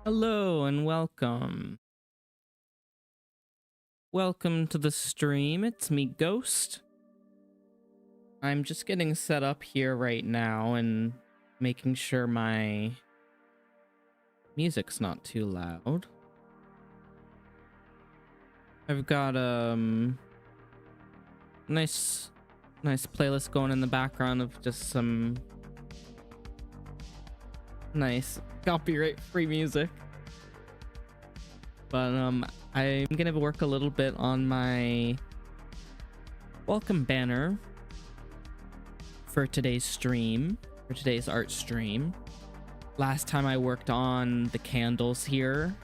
Hello and welcome. Welcome to the stream. It's me, Ghost. I'm just getting set up here right now and making sure my music's not too loud. I've got nice playlist going in the background of just some nice copyright-free music. But I'm gonna work a little bit on my welcome banner for today's stream, for today's art stream. Last time I worked on the candles here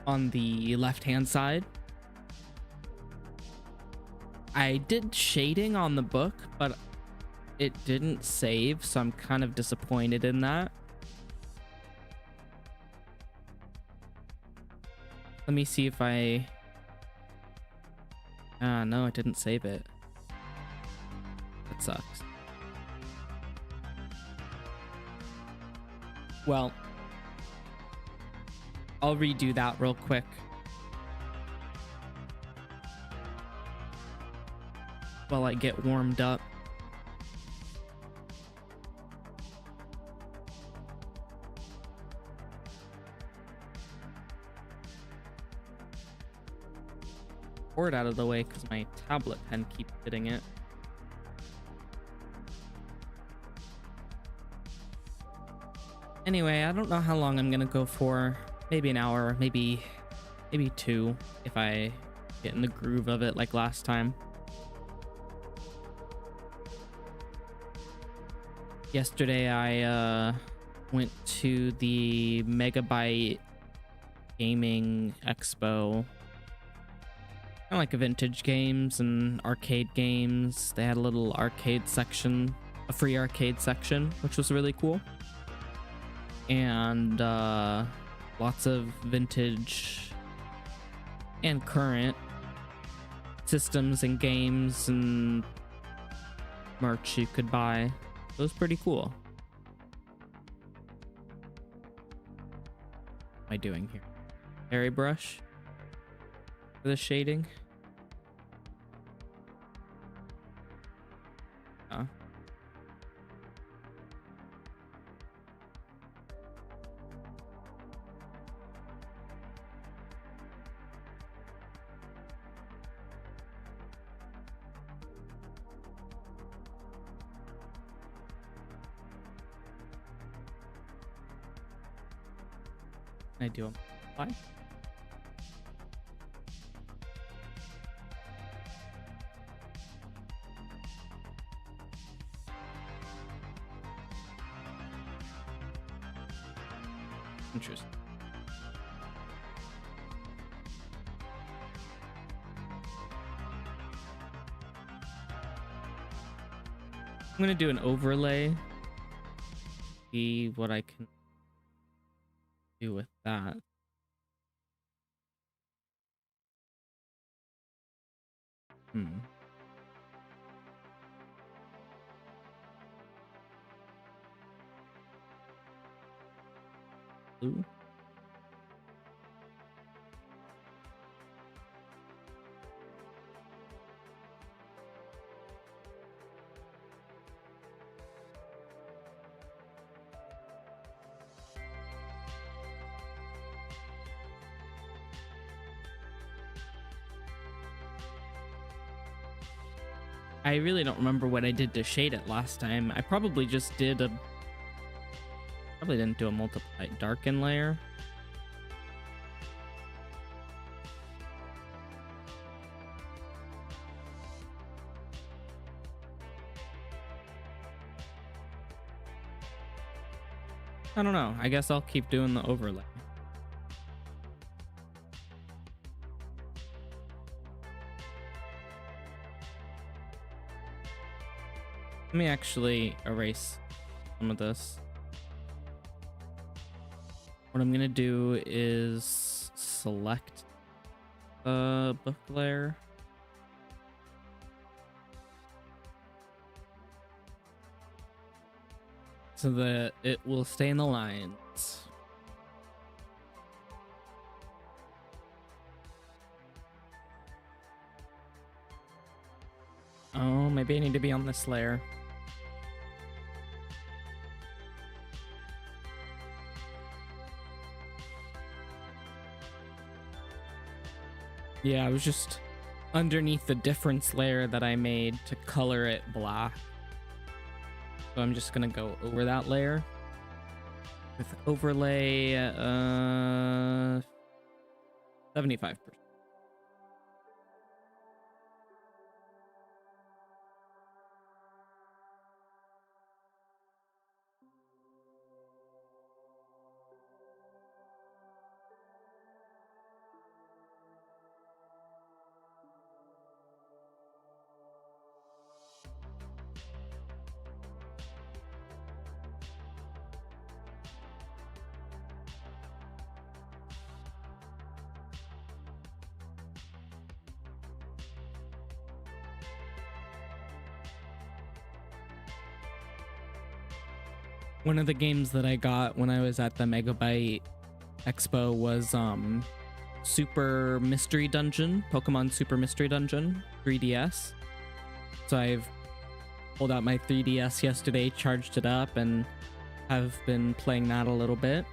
on the left-hand side. I did shading on the book, but it didn't save, so I'm kind of disappointed in that. Let me see if I... no, it didn't save it. That sucks. Well, I'll redo that real quick. While I get warmed up. Board out of the way because my tablet pen keeps hitting it. Anyway, I don't know how long I'm gonna go for. Maybe an hour, maybe two, if I get in the groove of it like last time. Yesterday I went to the Megabyte Gaming Expo. Kind of like a vintage games and arcade games. They had a little arcade section, a free arcade section, which was really cool. And lots of vintage and current systems and games and merch you could buy. It was pretty cool. What am I doing here? Airbrush for the shading. I do apply. Interesting. I'm gonna do an overlay. See what I can do with that. Blue. I really don't remember what I did to shade it last time. I probably just did a... Probably didn't do a multiply darken layer. I don't know. I guess I'll keep doing the overlay. Let me actually erase some of this. What I'm gonna do is select the book layer. So that it will stay in the lines. Oh, maybe I need to be on this layer. Yeah, I was just underneath the difference layer that I made to color it black. So I'm just gonna go over that layer with overlay 75%. One of the games that I got when I was at the Megabyte Expo was Super Mystery Dungeon, Pokemon Super Mystery Dungeon, 3DS. So I've pulled out my 3DS yesterday, charged it up, and have been playing that a little bit,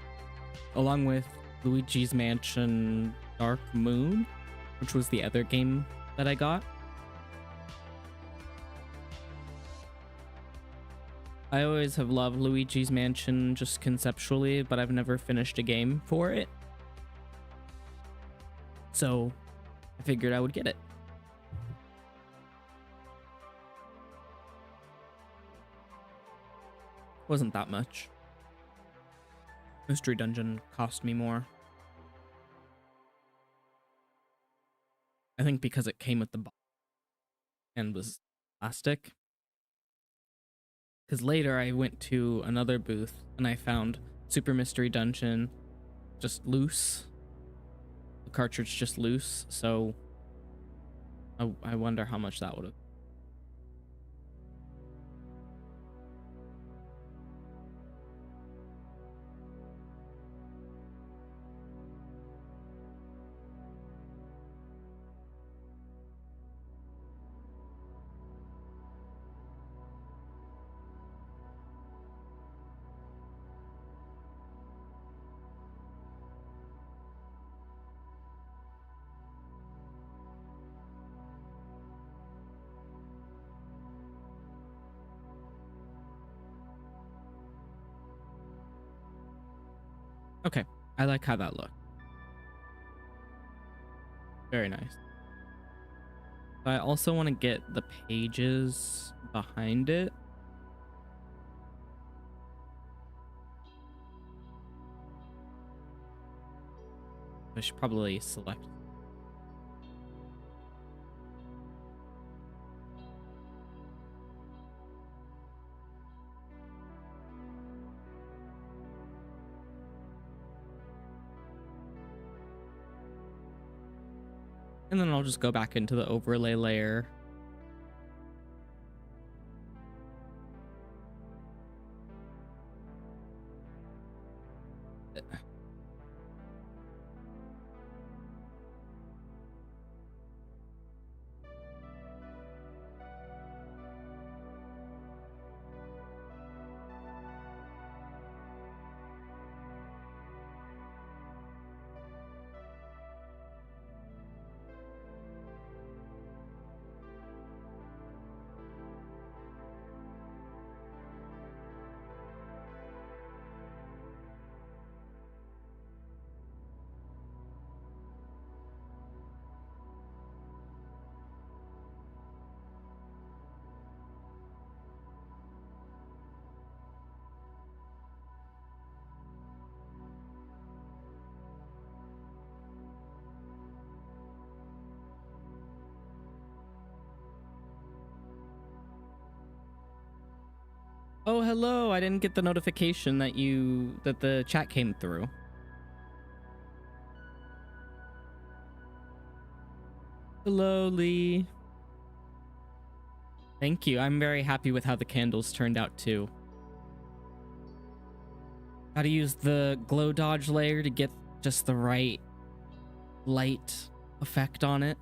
along with Luigi's Mansion Dark Moon, which was the other game that I got. I always have loved Luigi's Mansion just conceptually, but I've never finished a game for it. So I figured I would get it. Wasn't that much. Mystery Dungeon cost me more. I think because it came with the box and was plastic. Because later I went to another booth and I found Super Mystery Dungeon just loose. The cartridge just loose. So I wonder how much that would have. Okay, I like how that looked. Very nice. I also want to get the pages behind it. I should probably select. And then I'll just go back into the overlay layer. Oh, hello. I didn't get the notification that the chat came through. Hello, Lee. Thank you. I'm very happy with how the candles turned out too. Gotta use the glow dodge layer to get just the right light effect on it.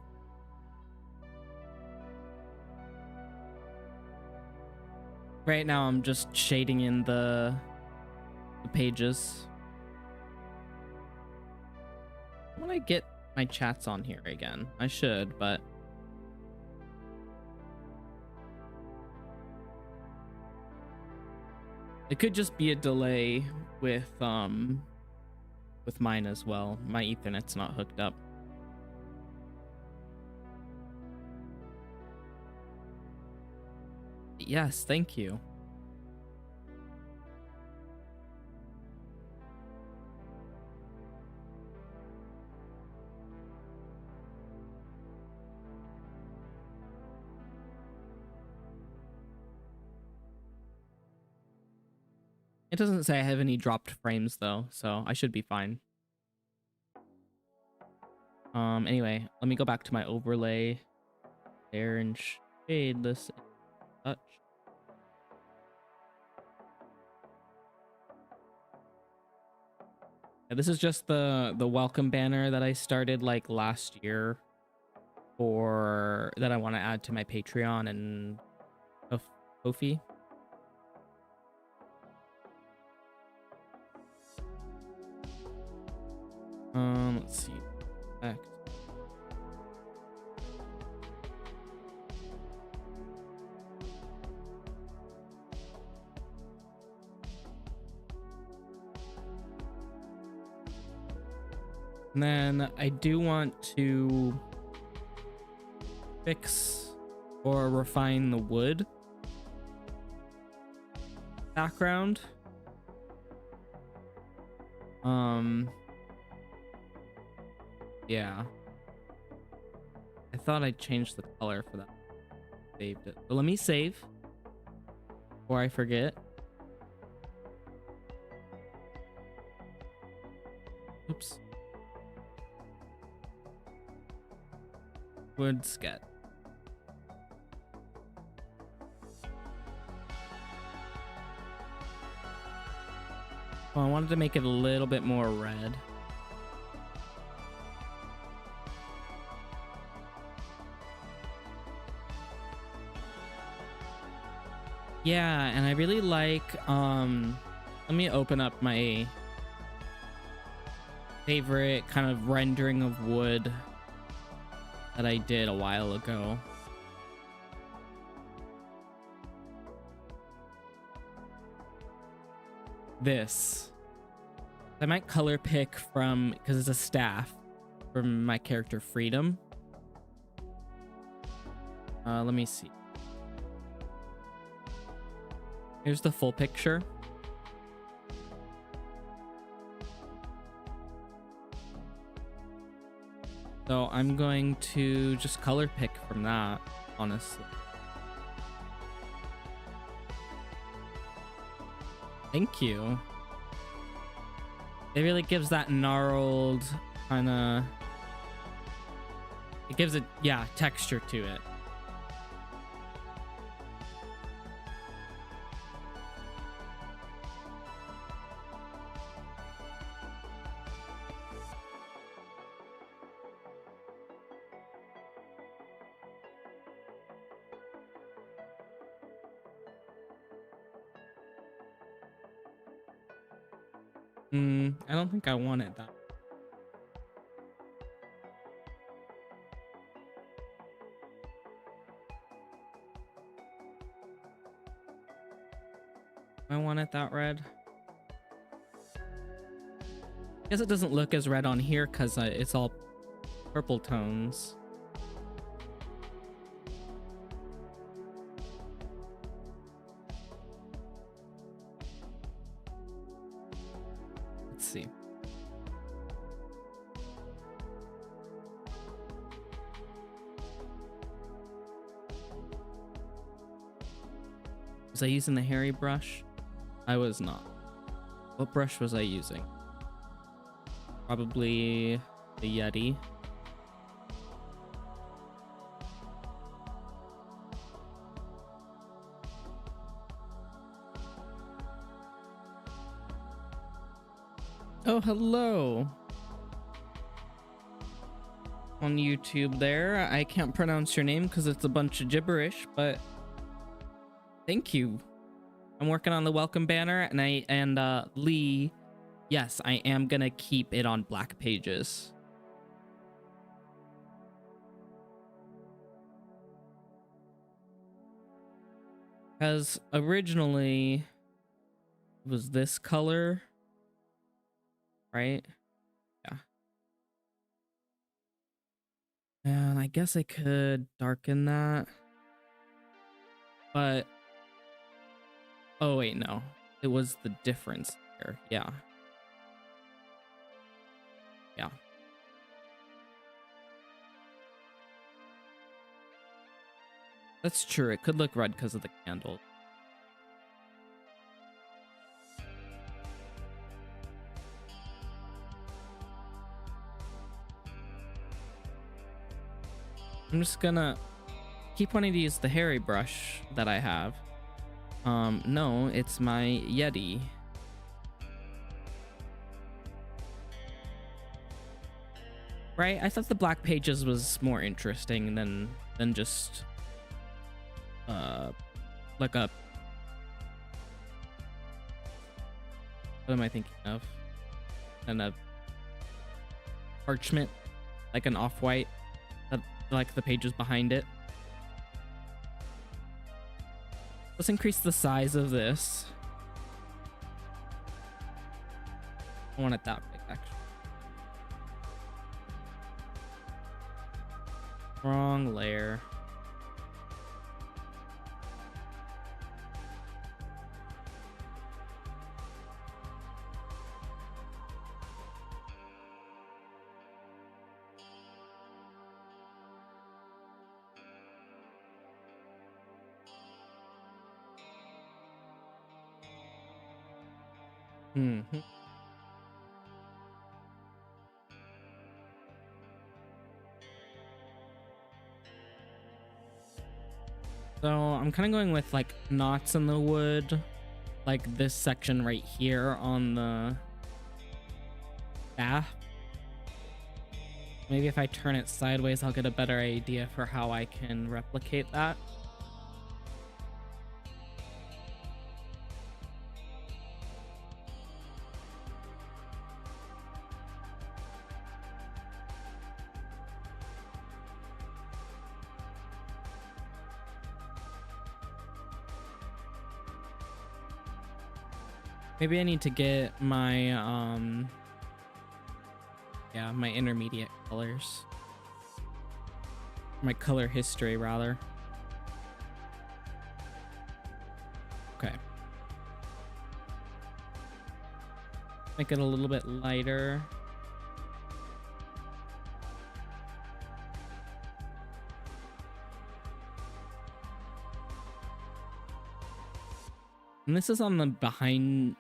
Right now I'm just shading in the pages. When I get my chats on here again, I should, but it could just be a delay with mine as well. My Ethernet's not hooked up. Yes, thank you. It doesn't say I have any dropped frames though, so I should be fine. Anyway, let me go back to my overlay there and shade this touch. Yeah, this is just the welcome banner that I started like last year for that I want to add to my Patreon and Ko-fi. Let's see. Back. And then I do want to fix or refine the wood background. Yeah. I thought I changed the color for that. Saved it. But let me save before I forget. Oops. Wood scat. Well, I wanted to make it a little bit more red. Yeah, and I really like let me open up my favorite kind of rendering of wood that I did a while ago. This. I might color pick from, because it's a staff, from my character Freedom. Let me see. Here's the full picture. So I'm going to just color pick from that, honestly. Thank you. It really gives that gnarled kind of... It gives it, yeah, texture to it. I don't think I want it that. I want it that red. I guess it doesn't look as red on here because it's all purple tones. Let's see. Was I using the hairy brush? I was not. What brush was I using? Probably the Yeti. Oh, hello. On YouTube there. I can't pronounce your name because it's a bunch of gibberish, but thank you I'm working on the welcome banner, and Lee, yes, I am gonna keep it on black pages. Because originally it was this color, right? Yeah. And I guess I could darken that. But oh wait, no. It was the difference here. Yeah. Yeah. That's true. It could look red because of the candle. I'm just gonna keep wanting to use the hairy brush that I have. No, it's my Yeti. Right? I thought the black pages was more interesting than just like a, what am I thinking of? And a parchment, like an off-white, like the pages behind it. Let's increase the size of this. I want it that big, actually. Wrong layer. Mm-hmm. So I'm kind of going with like knots in the wood, like this section right here on the staff. Maybe if I turn it sideways, I'll get a better idea for how I can replicate that. Maybe I need to get my, yeah, my intermediate colors. My color history, rather. Okay. Make it a little bit lighter. And this is on the behind,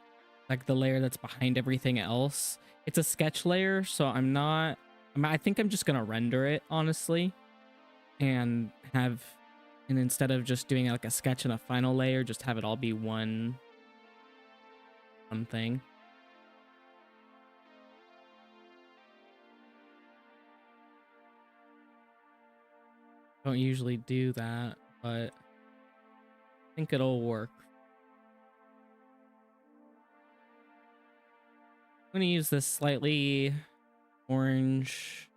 like the layer that's behind everything else. It's a sketch layer, so I think I'm just gonna render it, honestly, and instead of just doing like a sketch and a final layer, just have it all be one thing. Don't usually do that, but I think it'll work. I'm gonna use this slightly orange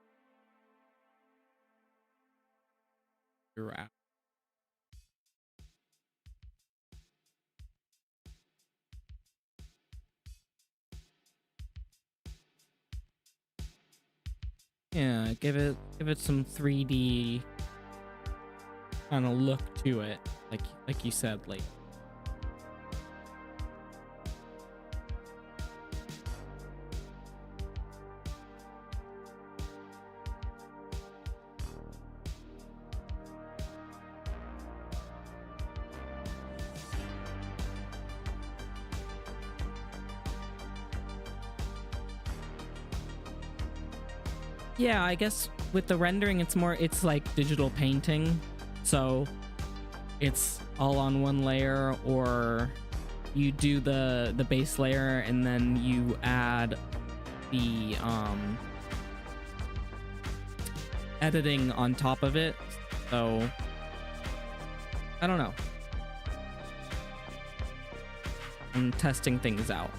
throughout. Yeah, give it some 3D kind of look to it, like you said, like. Yeah, I guess with the rendering, it's like digital painting. So it's all on one layer, or you do the base layer and then you add the editing on top of it. So I don't know. and testing things out.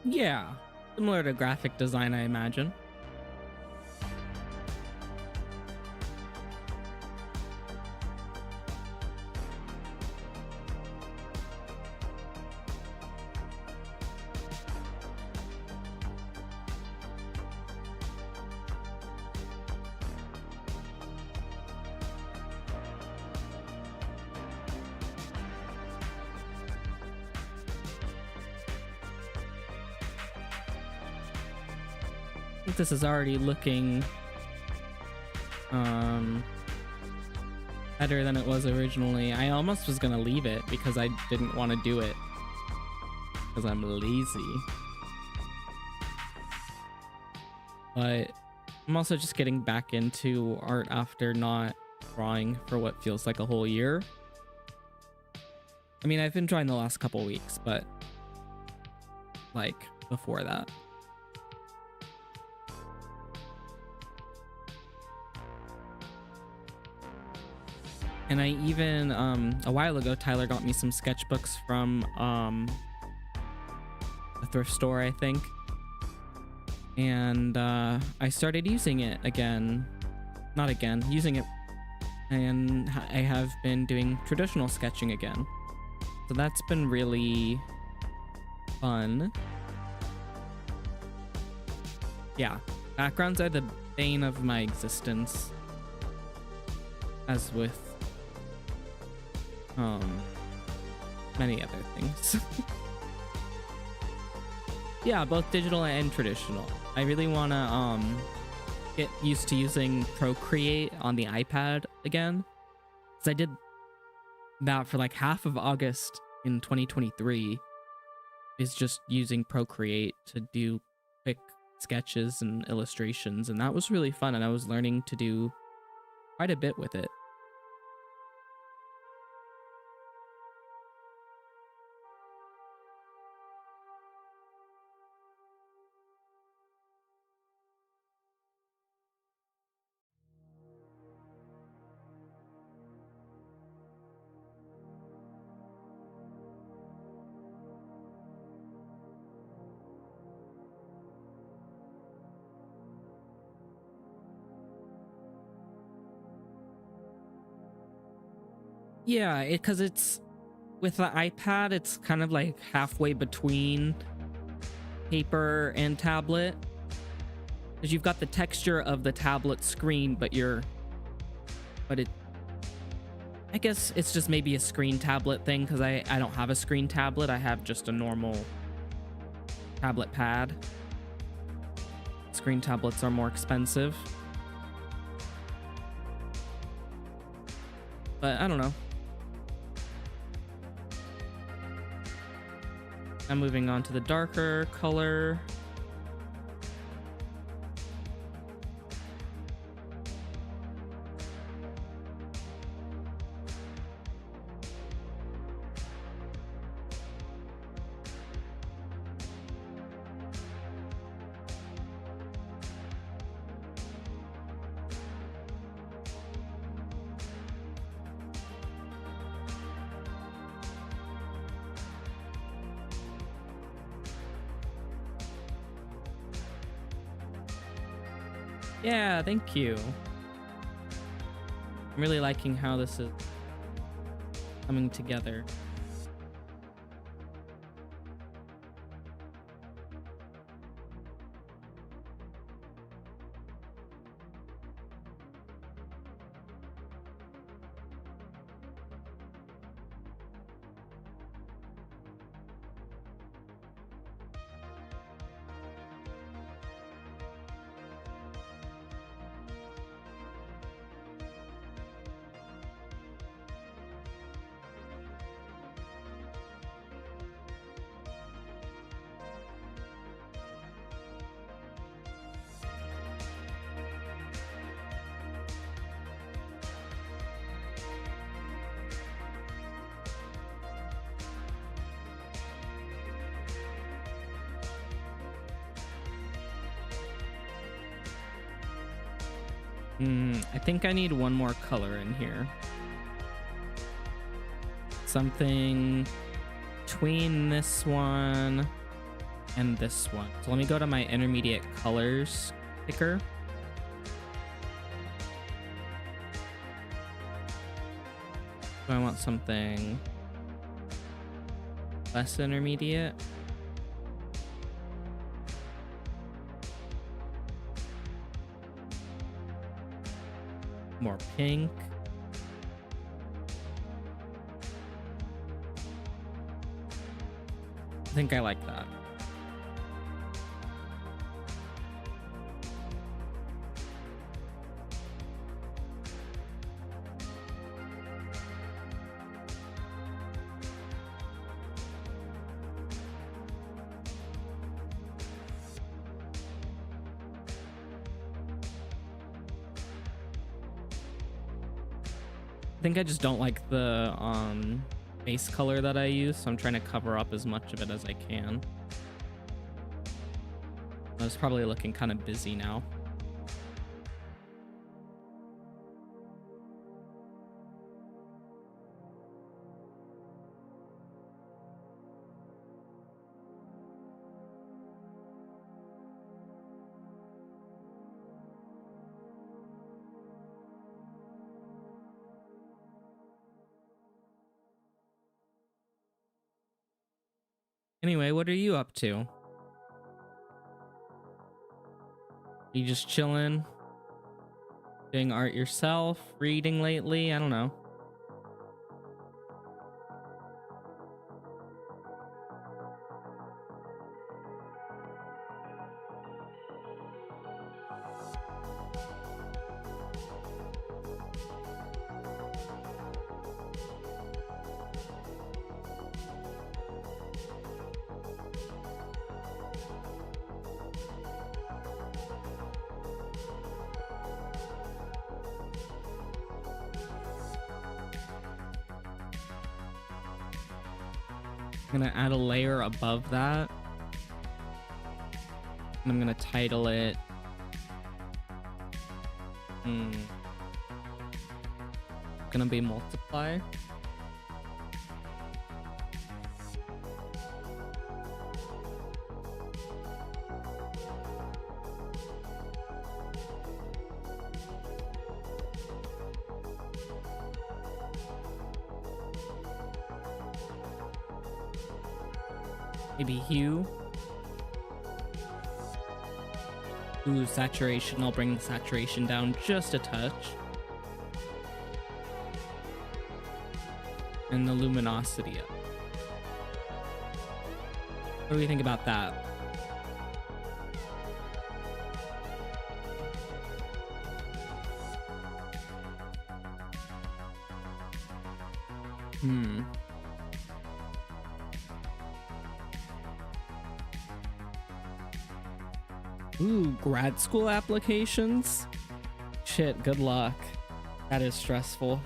Yeah, similar to graphic design, I imagine. I think this is already looking better than it was originally. I almost was gonna leave it because I didn't want to do it because I'm lazy. But I'm also just getting back into art after not drawing for what feels like a whole year. I mean, I've been drawing the last couple weeks, but like before that. And I even, a while ago, Tyler got me some sketchbooks from a thrift store, I think. And I started using it again. Not again, using it. And I have been doing traditional sketching again. So that's been really fun. Yeah, backgrounds are the bane of my existence. As with many other things. Yeah, both digital and traditional. I really want to get used to using Procreate on the iPad again, because I did that for like half of August in 2023, is just using Procreate to do quick sketches and illustrations, and that was really fun, and I was learning to do quite a bit with it. Yeah, because it's with the iPad, it's kind of like halfway between paper and tablet, because you've got the texture of the tablet screen, but I guess it's just maybe a screen tablet thing, because I don't have a screen tablet. I have just a normal tablet pad. Screen tablets are more expensive. But I don't know. I'm moving on to the darker color. Yeah, thank you. I'm really liking how this is coming together. I think I need one more color in here. Something between this one and this one. So let me go to my intermediate colors picker. So I want something less intermediate. More pink. I think I like that. I think I just don't like the base color that I use, so I'm trying to cover up as much of it as I can. I was probably looking kind of busy now. Anyway, what are you up to? You just chilling? Doing art yourself? Reading lately? I don't know. I'm gonna add a layer above that. And I'm gonna title it gonna be multiply. Maybe hue. Ooh, saturation. I'll bring the saturation down just a touch. And the luminosity up. What do we think about that? Ooh, grad school applications? Shit, good luck. That is stressful.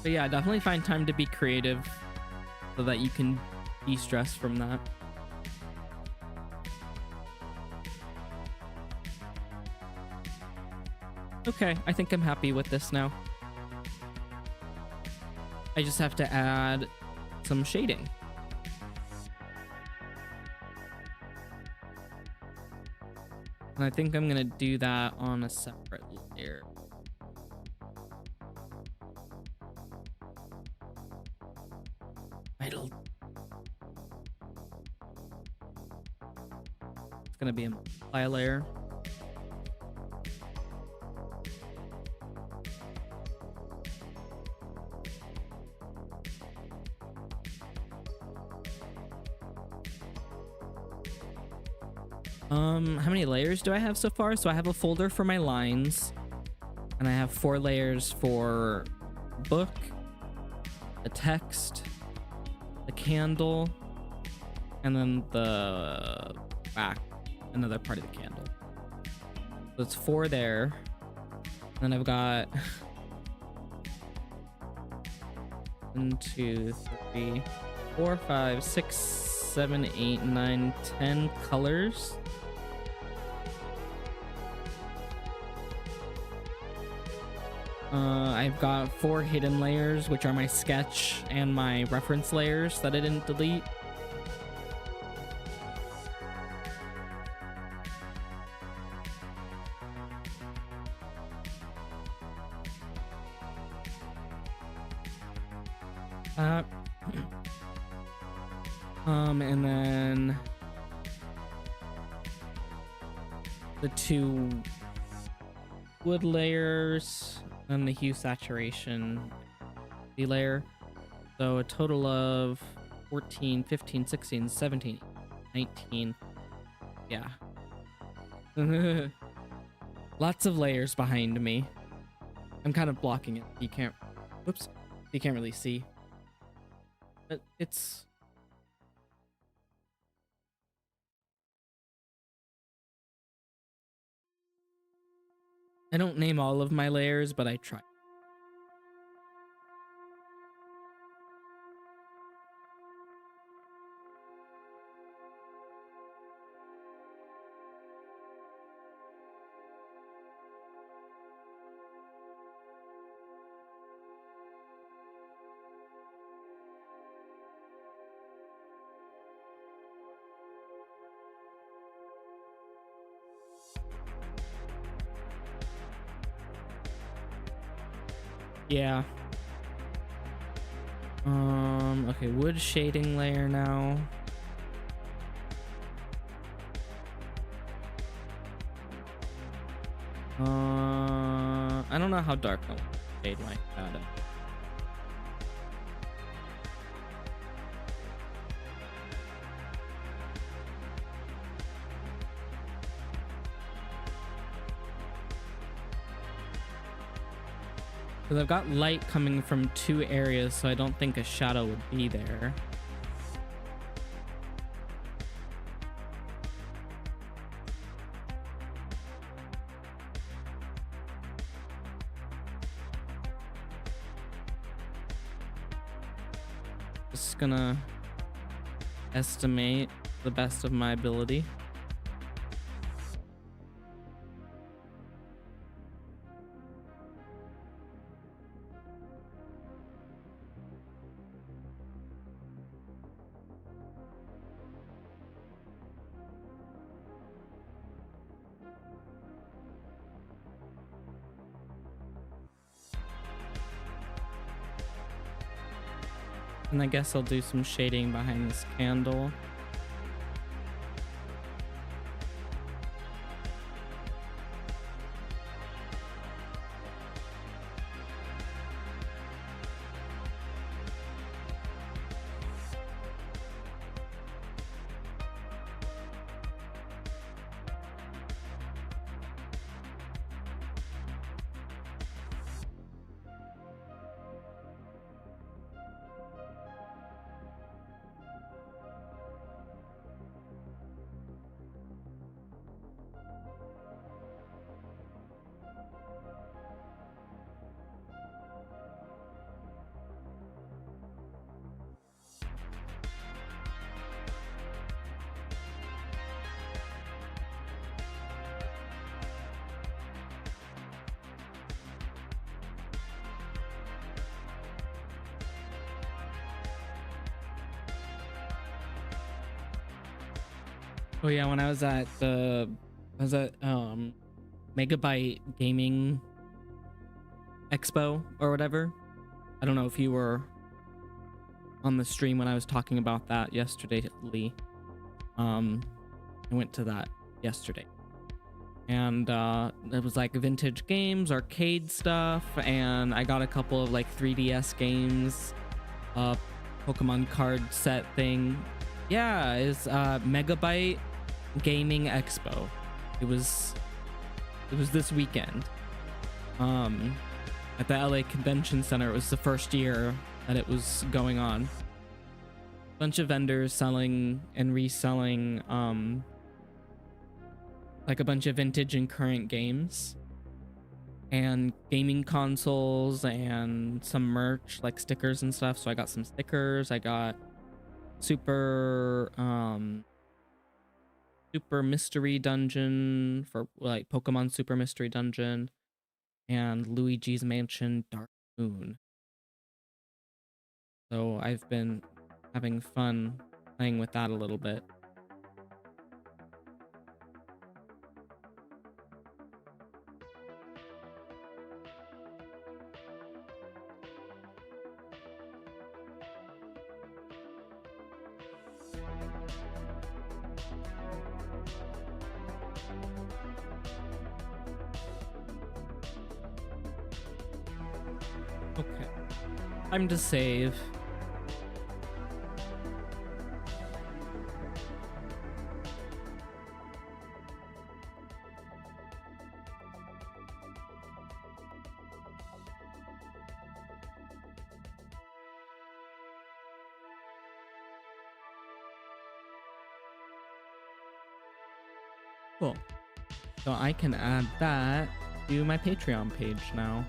But yeah, definitely find time to be creative so that you can de-stress from that. Okay, I think I'm happy with this now. I just have to add some shading. And I think I'm gonna do that on a separate layer. It's gonna be a multiply layer. How many layers do I have so far? So I have a folder for my lines, and I have 4 layers for book, the text, the candle, and then the back, another part of the candle. So it's 4 there. And then I've got 1, 2, 3, 4, 5, 6, 7, 8, 9, 10 colors. I've got 4 hidden layers, which are my sketch and my reference layers that I didn't delete. And then the 2 wood layers and the hue saturation layer. So a total of 14, 15, 16, 17, 19. Yeah. Lots of layers behind me. I'm kind of blocking it. You can't, whoops, you can't really see. But it's, I don't name all of my layers, but I try. Yeah. Okay, wood shading layer now. I don't know how dark I want to shade like that. Because I've got light coming from 2 areas, so I don't think a shadow would be there. Just gonna estimate the best of my ability. And I guess I'll do some shading behind this candle. Oh yeah, when I was at Megabyte Gaming Expo or whatever. I don't know if you were on the stream when I was talking about that yesterday, Lee. I went to that yesterday. And it was like vintage games, arcade stuff, and I got a couple of like 3DS games, Pokemon card set thing. Yeah, it's Megabyte Gaming Expo. It was this weekend. At the LA Convention Center. It was the first year that it was going on. Bunch of vendors selling and reselling like a bunch of vintage and current games and gaming consoles and some merch like stickers and stuff. So I got some stickers. I got super mystery dungeon for like Pokemon Super Mystery Dungeon. and Luigi's Mansion Dark Moon. So I've been having fun playing with that a little bit. Okay. Time to save. Cool. So I can add that to my Patreon page now.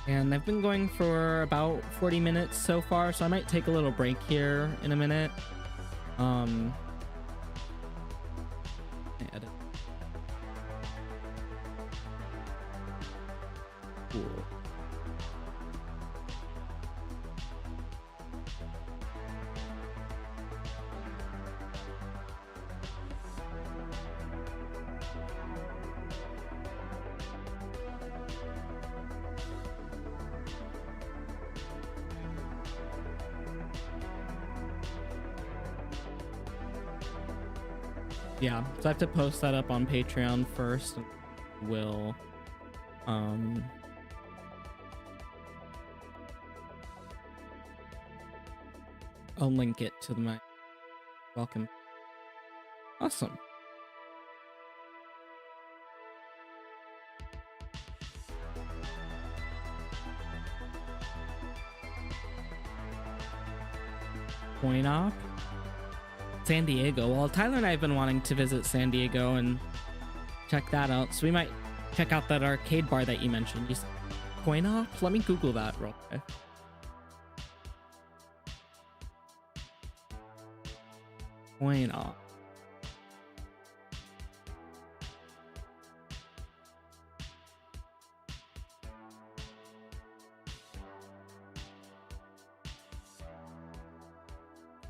And I've been going for about 40 minutes so far, so I might take a little break here in a minute. Edit. Cool. Yeah, so I have to post that up on Patreon first. Will I'll link it to my welcome. Awesome. Coin op. San Diego. Well, Tyler and I have been wanting to visit San Diego and check that out. So we might check out that arcade bar that you mentioned. You said coin op? Let me Google that real quick. Coin op.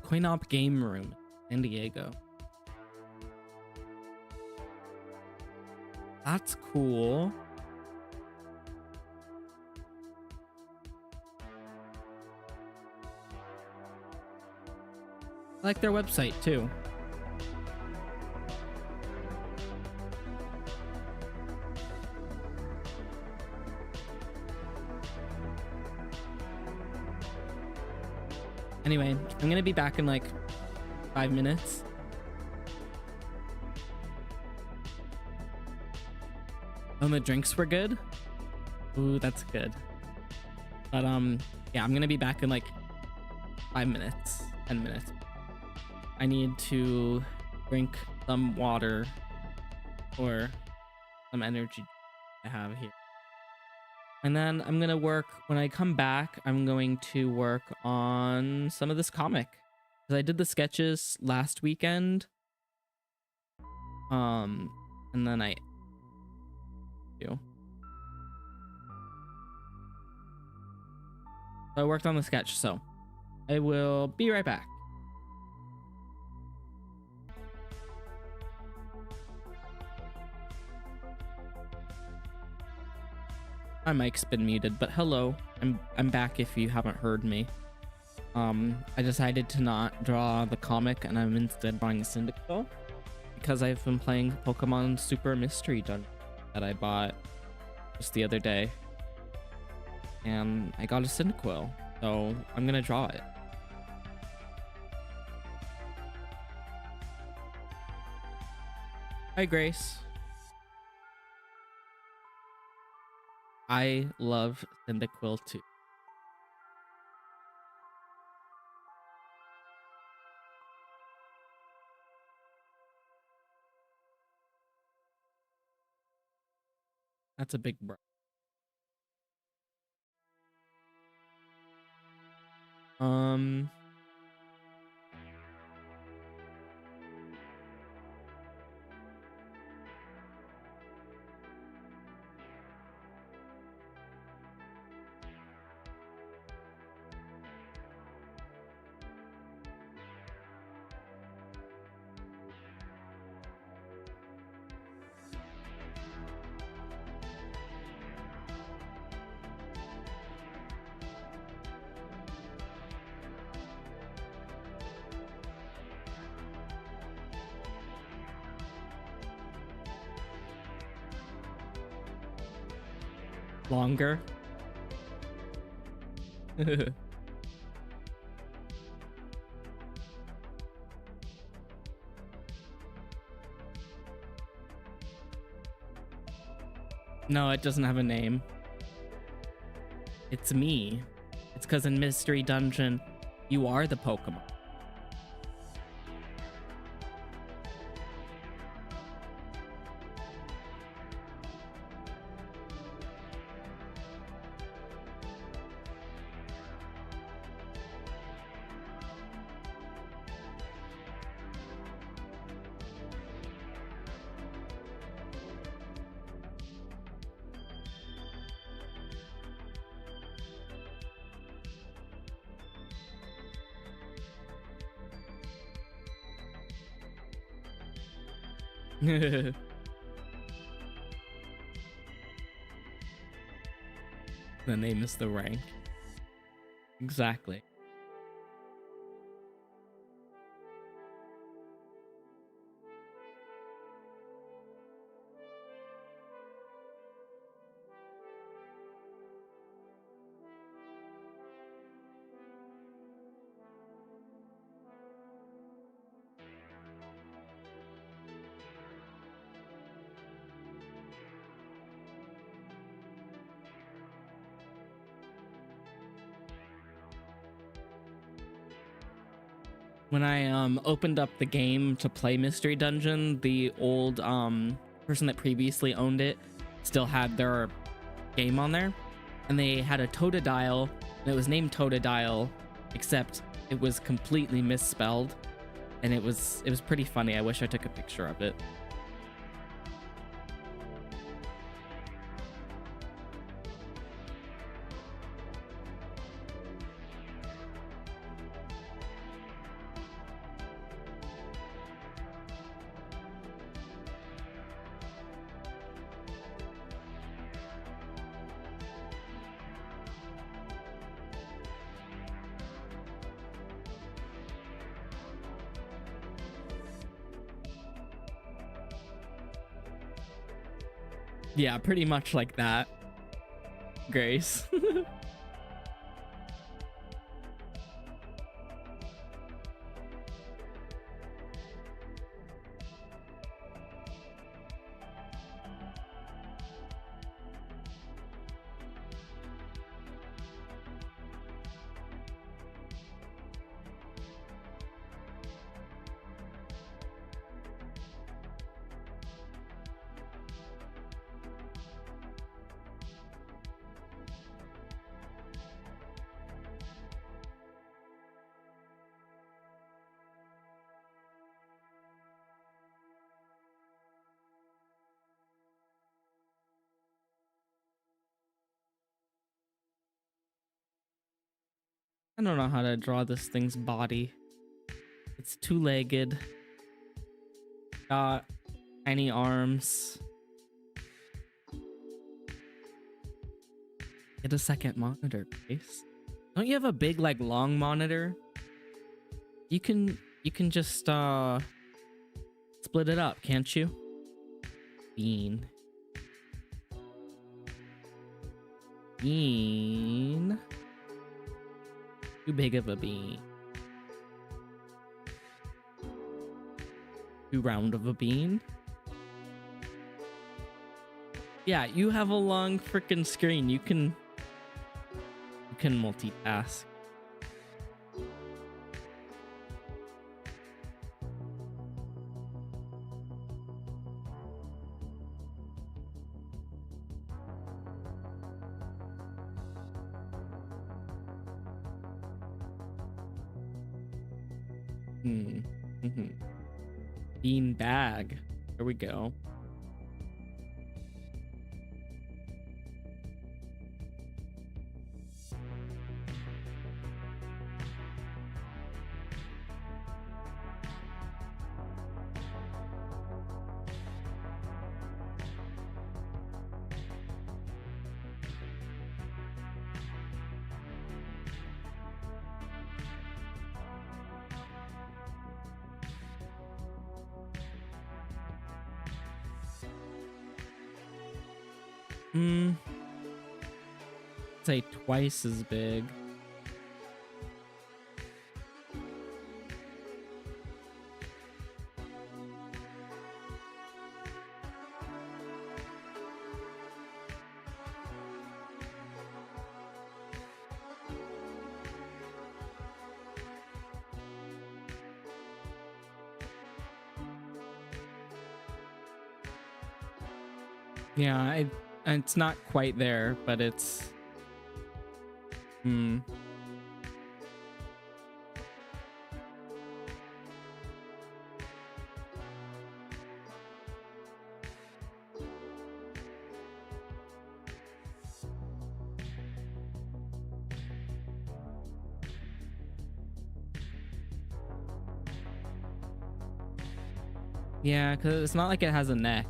Coin op game room, San Diego. That's cool. I like their website too. Anyway, I'm gonna be back in like 5 minutes. Oh, the drinks were good? Ooh, that's good. But yeah, I'm gonna be back in like 5 minutes, 10 minutes. I need to drink some water or some energy I have here. And then I'm gonna work, when I come back, I'm going to work on some of this comic. Because I did the sketches last weekend. And then I do. So I worked on the sketch, so I will be right back. My mic's been muted, but hello. I'm back if you haven't heard me. I decided to not draw the comic and I'm instead drawing a Cyndaquil because I've been playing Pokemon Super Mystery Dungeon that I bought just the other day. And I got a Cyndaquil, so I'm gonna draw it. Hi, Grace. I love Cyndaquil too. That's a big bro. Longer. No, it doesn't have a name. It's me. It's because in Mystery Dungeon, you are the Pokemon. The name is the rank. Exactly. When I opened up the game to play Mystery Dungeon, the old person that previously owned it still had their game on there, and they had a Totodile, and it was named Totodile, except it was completely misspelled, and it was pretty funny. I wish I took a picture of it. Yeah, pretty much like that, Grace. I don't know how to draw this thing's body. It's two-legged. Got tiny arms. Get a second monitor, Grace. Don't you have a big, like, long monitor? You can just split it up, can't you? Bean. Bean. Too big of a bean. Too round of a bean. Yeah, you have a long freaking screen. You can multitask. Bean bag. There we go. say twice as big. Yeah, it's not quite there, but it's yeah, because it's not like it has a neck.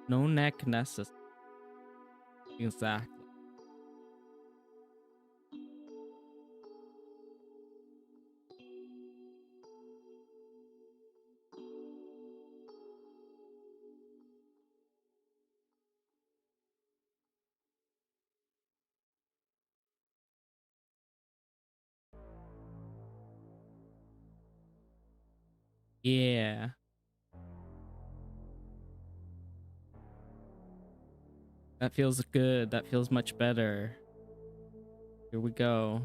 No neck necessary. Exactly. Yeah. That feels good. That feels much better. Here we go.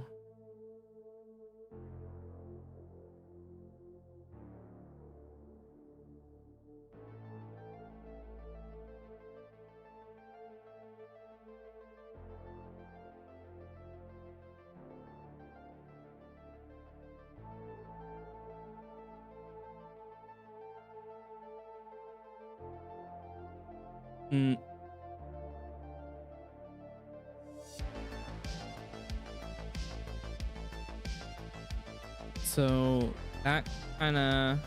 So that kind of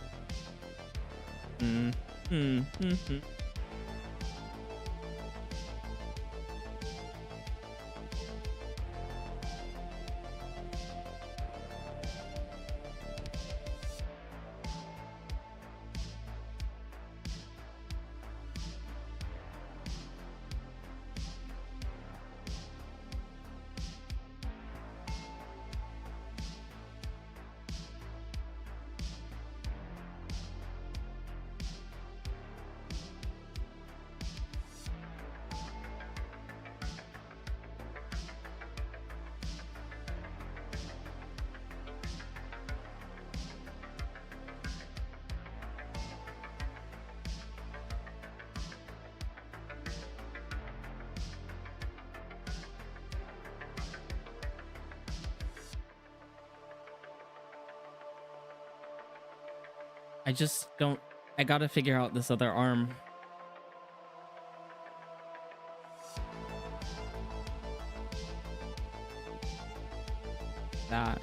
I just don't. I gotta figure out this other arm. That.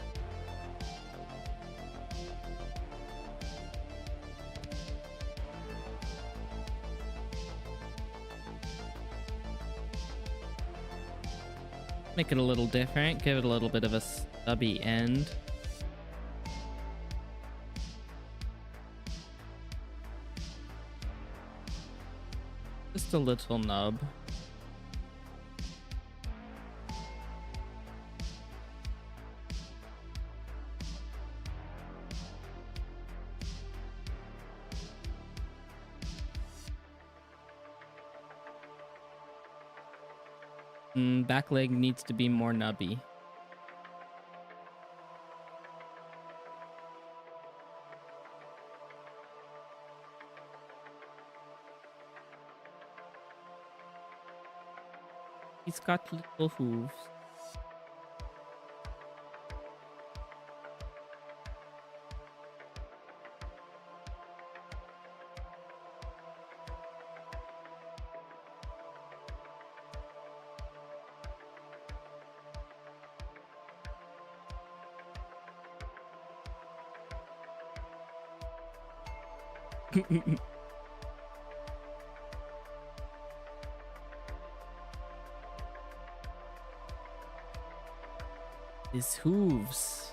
Make it a little different. Give it a little bit of a stubby end. Just a little nub. Back leg needs to be more nubby. He's got little hooves. His hooves.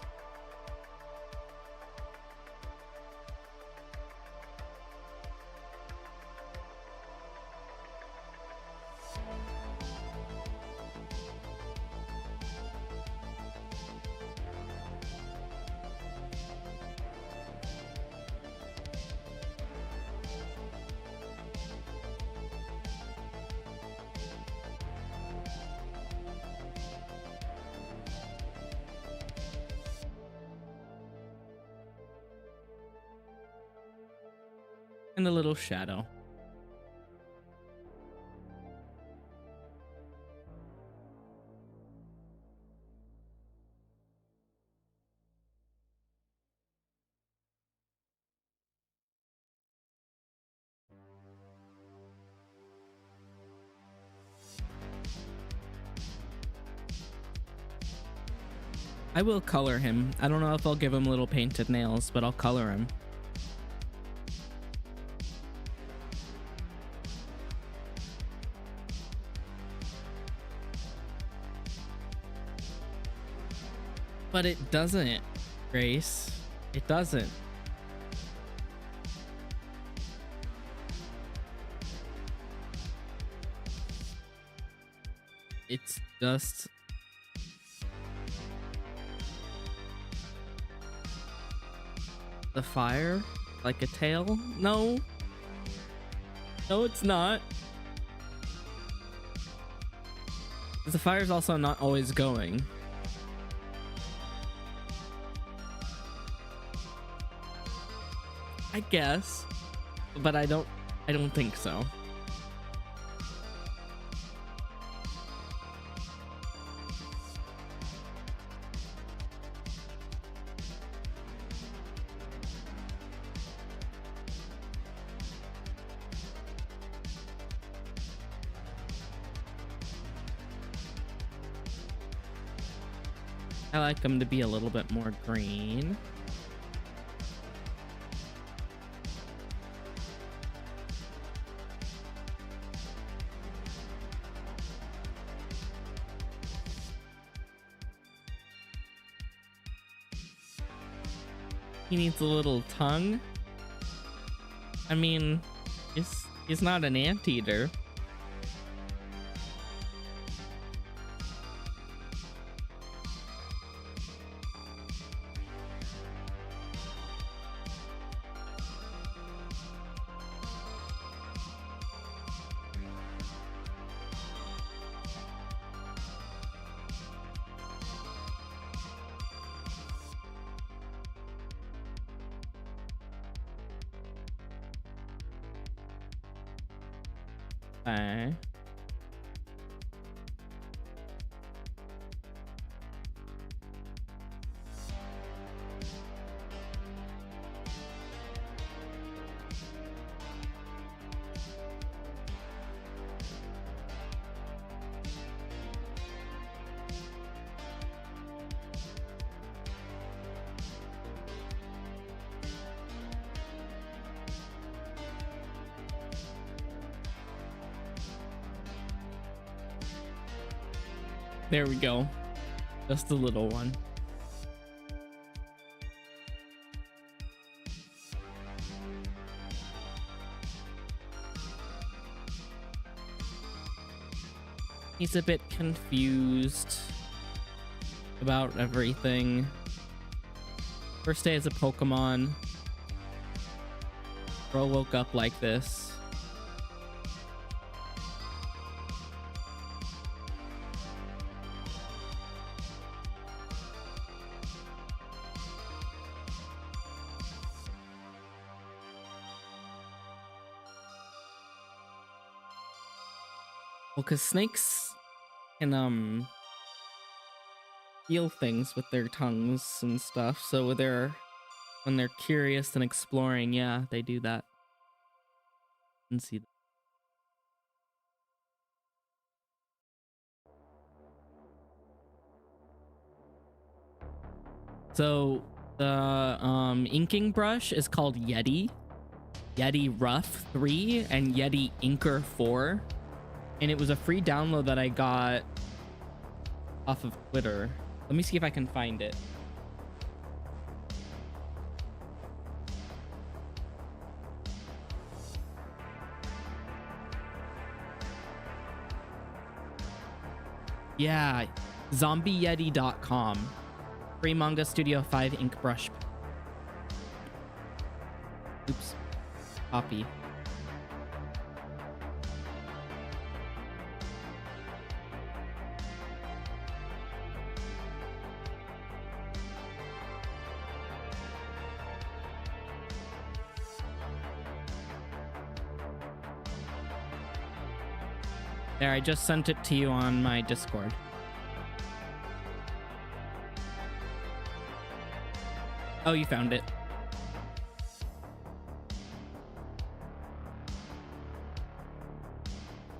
And a little shadow. I will color him. I don't know if I'll give him little painted nails, but I'll color him. But it doesn't, Grace. It doesn't. It's just... the fire? Like a tail? No. No, it's not. The fire's also not always going. I guess, but I don't think so. I like them to be a little bit more green. He needs a little tongue. I mean, he's not an anteater. Okay. There we go. Just a little one. He's a bit confused about everything. First day as a Pokemon. Bro woke up like this. Well, because snakes can feel things with their tongues and stuff, so when they're curious and exploring, yeah, they do that. And see that. So the inking brush is called Yeti. Yeti Rough 3 and Yeti Inker 4, and it was a free download that I got off of Twitter. Let me see if I can find it. Yeah, zombieyeti.com. Free Manga Studio 5 ink brush. Oops. Copy. There, I just sent it to you on my Discord. Oh, you found it.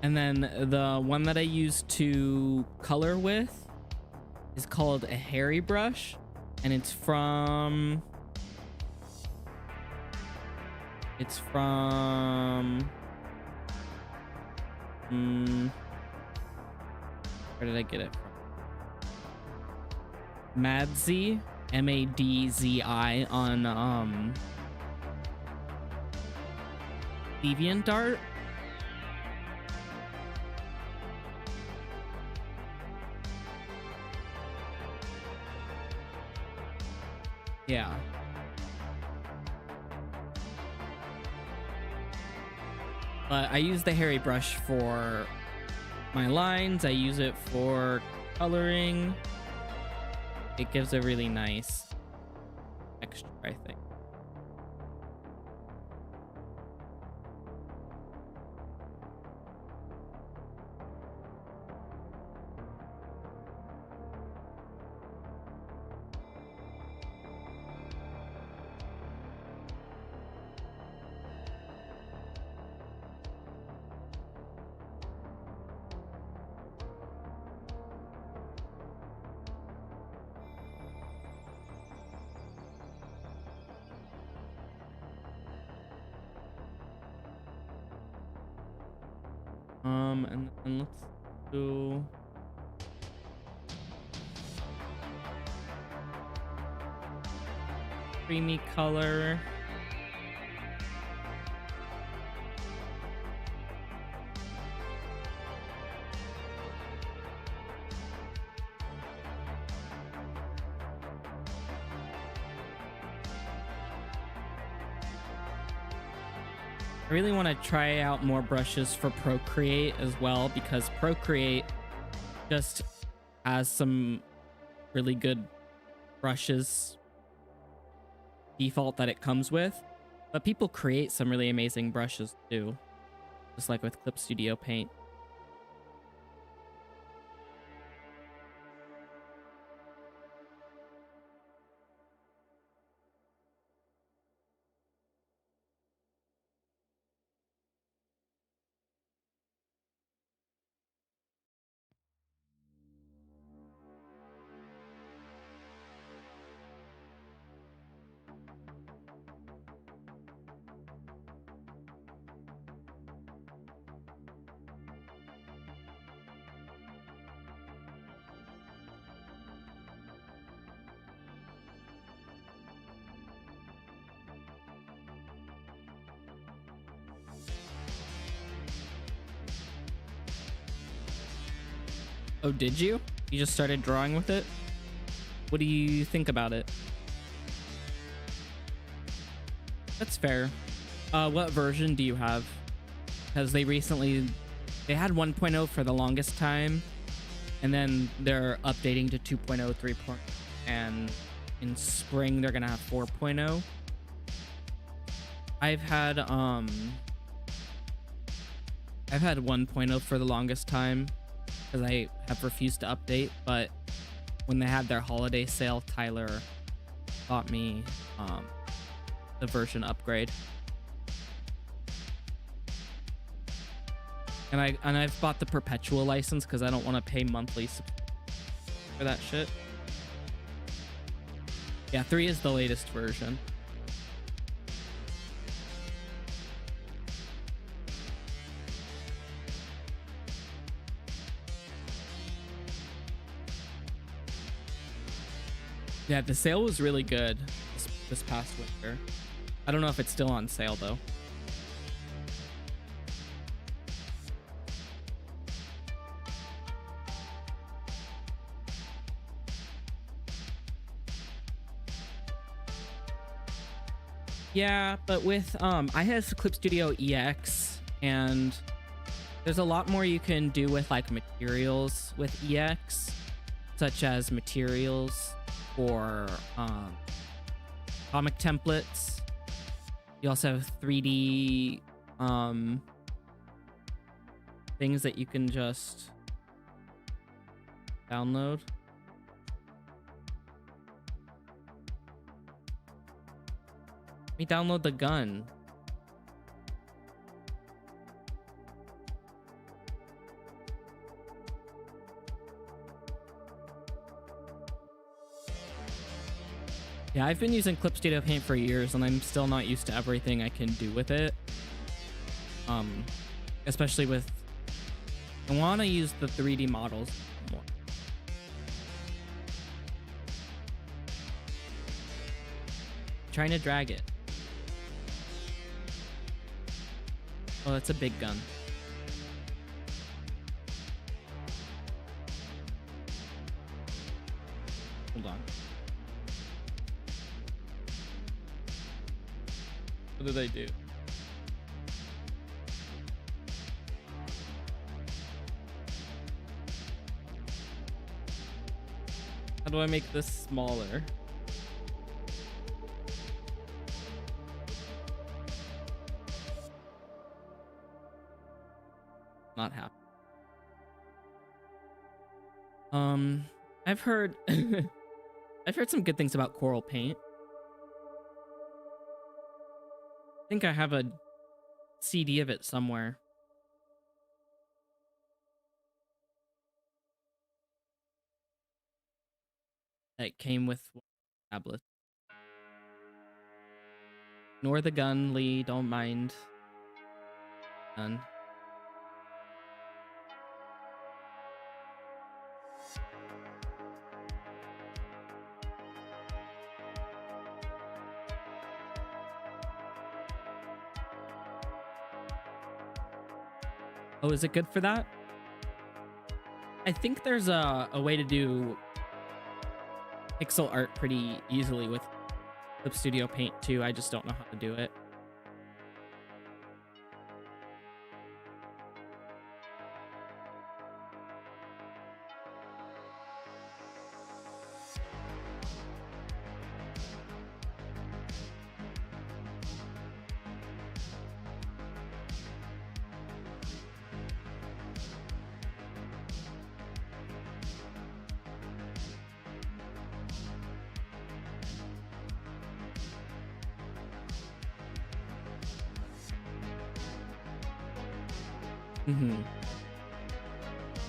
And then the one that I use to color with is called a hairy brush, and it's from where did I get it from? Madzi, MADZI on DeviantArt. Yeah. But I use the hairy brush for my lines. I use it for coloring. It gives a really nice texture, I think. And let's do creamy color. I really want to try out more brushes for Procreate as well, because Procreate just has some really good brushes default that it comes with, but people create some really amazing brushes too, just like with Clip Studio Paint. Oh, did you? You just started drawing with it? What do you think about it? That's fair. What version do you have? Because they had 1.0 for the longest time, and then they're updating to 2.0, 3.0, and in spring they're gonna have 4.0. I've had 1.0 for the longest time, because I have refused to update, but when they had their holiday sale, Tyler bought me the version upgrade. And I've bought the perpetual license because I don't want to pay monthly for that shit. Yeah, 3 is the latest version. Yeah, the sale was really good this past winter. I don't know if it's still on sale though. Yeah, but with I have Clip Studio EX, and there's a lot more you can do with like materials with EX, such as materials for comic templates. You also have 3D things that you can just download. Let me download the gun. Yeah, I've been using Clip Studio Paint for years, and I'm still not used to everything I can do with it. Especially with... I want to use the 3D models more. Trying to drag it. Oh, that's a big gun. Hold on. What did I do? How do I make this smaller? Not happy. I've heard I've heard some good things about Coral Paint. I think I have a CD of it somewhere. That came with tablets. Ignore the gun, Lee. Don't mind. Gun. Oh, is it good for that? I think there's a way to do pixel art pretty easily with Clip Studio Paint too. I just don't know how to do it.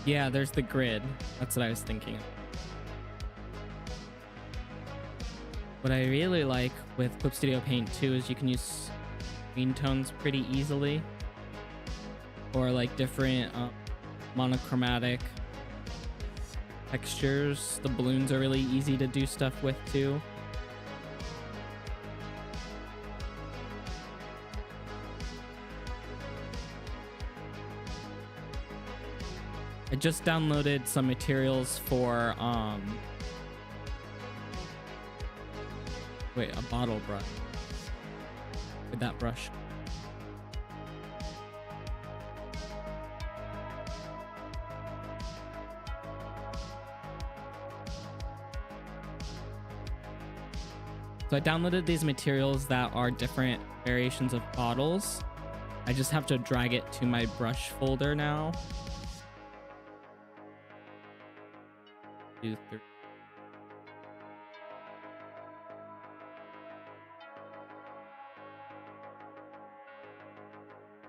Yeah, there's the grid. That's what I was thinking. What I really like with Clip Studio Paint too is you can use green tones pretty easily, or like different monochromatic textures. The balloons are really easy to do stuff with too. I just downloaded some materials for wait, a bottle brush with that brush. So I downloaded these materials that are different variations of bottles. I just have to drag it to my brush folder now. 2, 3.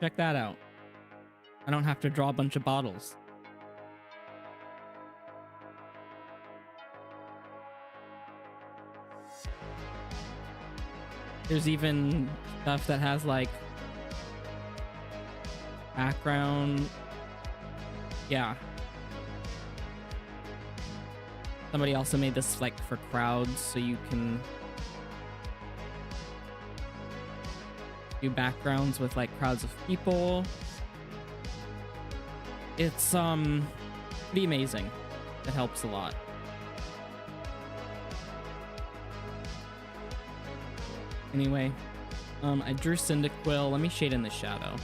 Check that out. I don't have to draw a bunch of bottles. There's even stuff that has like background. Yeah. Somebody also made this like for crowds, so you can do backgrounds with like crowds of people. It's pretty amazing. It helps a lot. Anyway, I drew Cyndaquil. Let me shade in the shadow.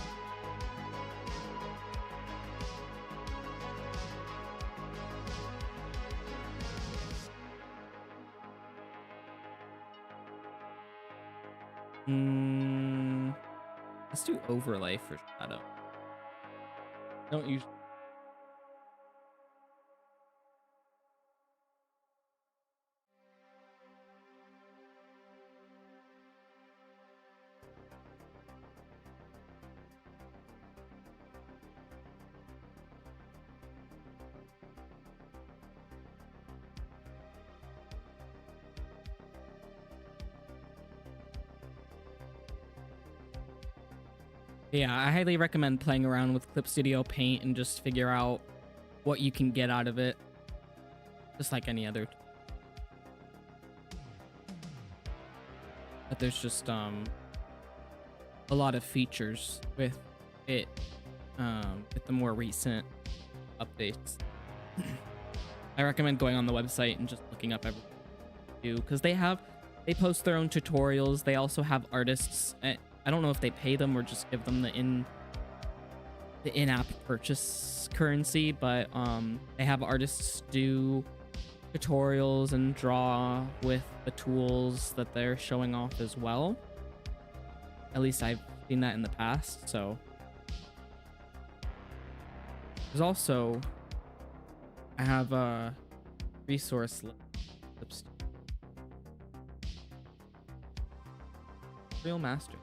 Let's do overlay for shadow. Don't use. Yeah, I highly recommend playing around with Clip Studio Paint and just figure out what you can get out of it. Just like any other. But there's just a lot of features with it with the more recent updates. I recommend going on the website and just looking up everything they do, because they post their own tutorials. They also have artists. I don't know if they pay them or just give them the in-app purchase currency, but they have artists do tutorials and draw with the tools that they're showing off as well. At least I've seen that in the past. So there's also, I have a resource list. Real master.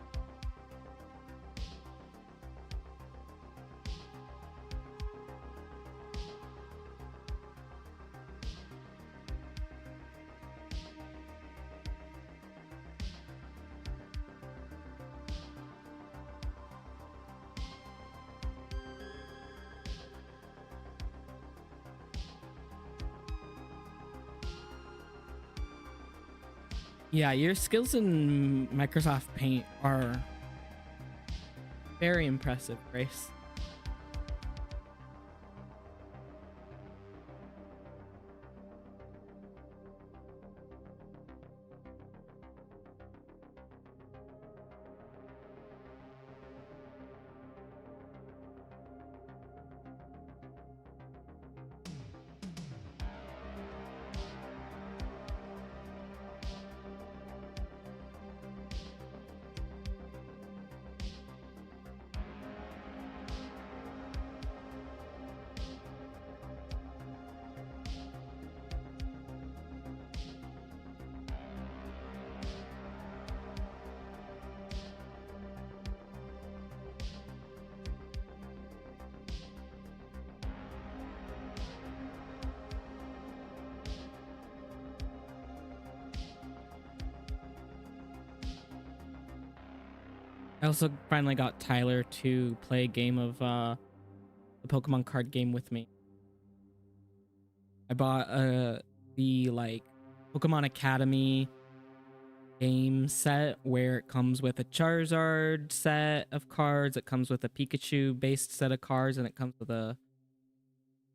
Yeah, your skills in Microsoft Paint are very impressive, Grace. I also finally got Tyler to play a game of the Pokemon card game with me. I bought the like Pokemon Academy game set where it comes with a Charizard set of cards, it comes with a Pikachu based set of cards, and it comes with a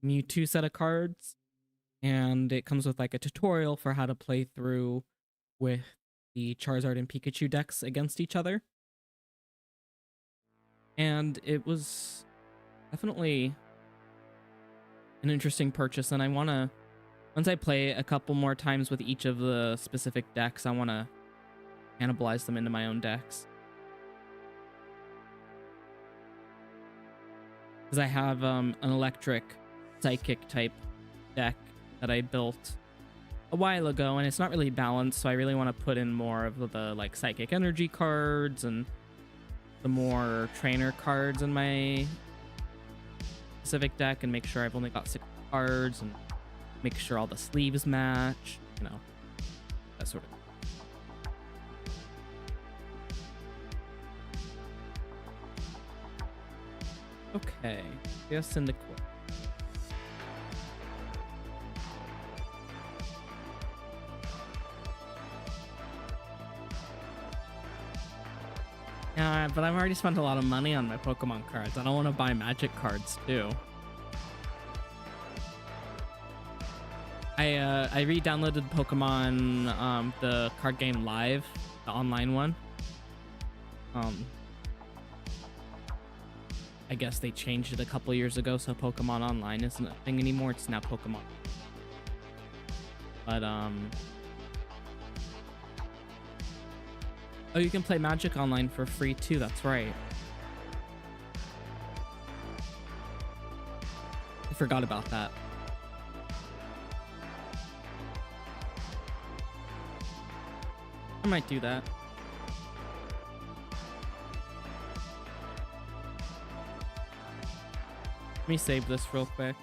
Mewtwo set of cards, and it comes with like a tutorial for how to play through with the Charizard and Pikachu decks against each other. And it was definitely an interesting purchase, and I want to, once I play a couple more times with each of the specific decks, I want to cannibalize them into my own decks. Because I have an electric psychic type deck that I built a while ago, and it's not really balanced, so I really want to put in more of the like psychic energy cards and the more trainer cards in my specific deck, and make sure I've only got 6 cards, and make sure all the sleeves match, you know, that sort of thing. Okay, yes, Cyndaquil. Yeah, but I've already spent a lot of money on my Pokemon cards. I don't want to buy Magic cards too. I re-downloaded Pokemon the card game Live, the online one. I guess they changed it a couple years ago, so Pokemon Online isn't a thing anymore. It's now Pokemon. But oh, you can play Magic Online for free too. That's right. I forgot about that. I might do that. Let me save this real quick.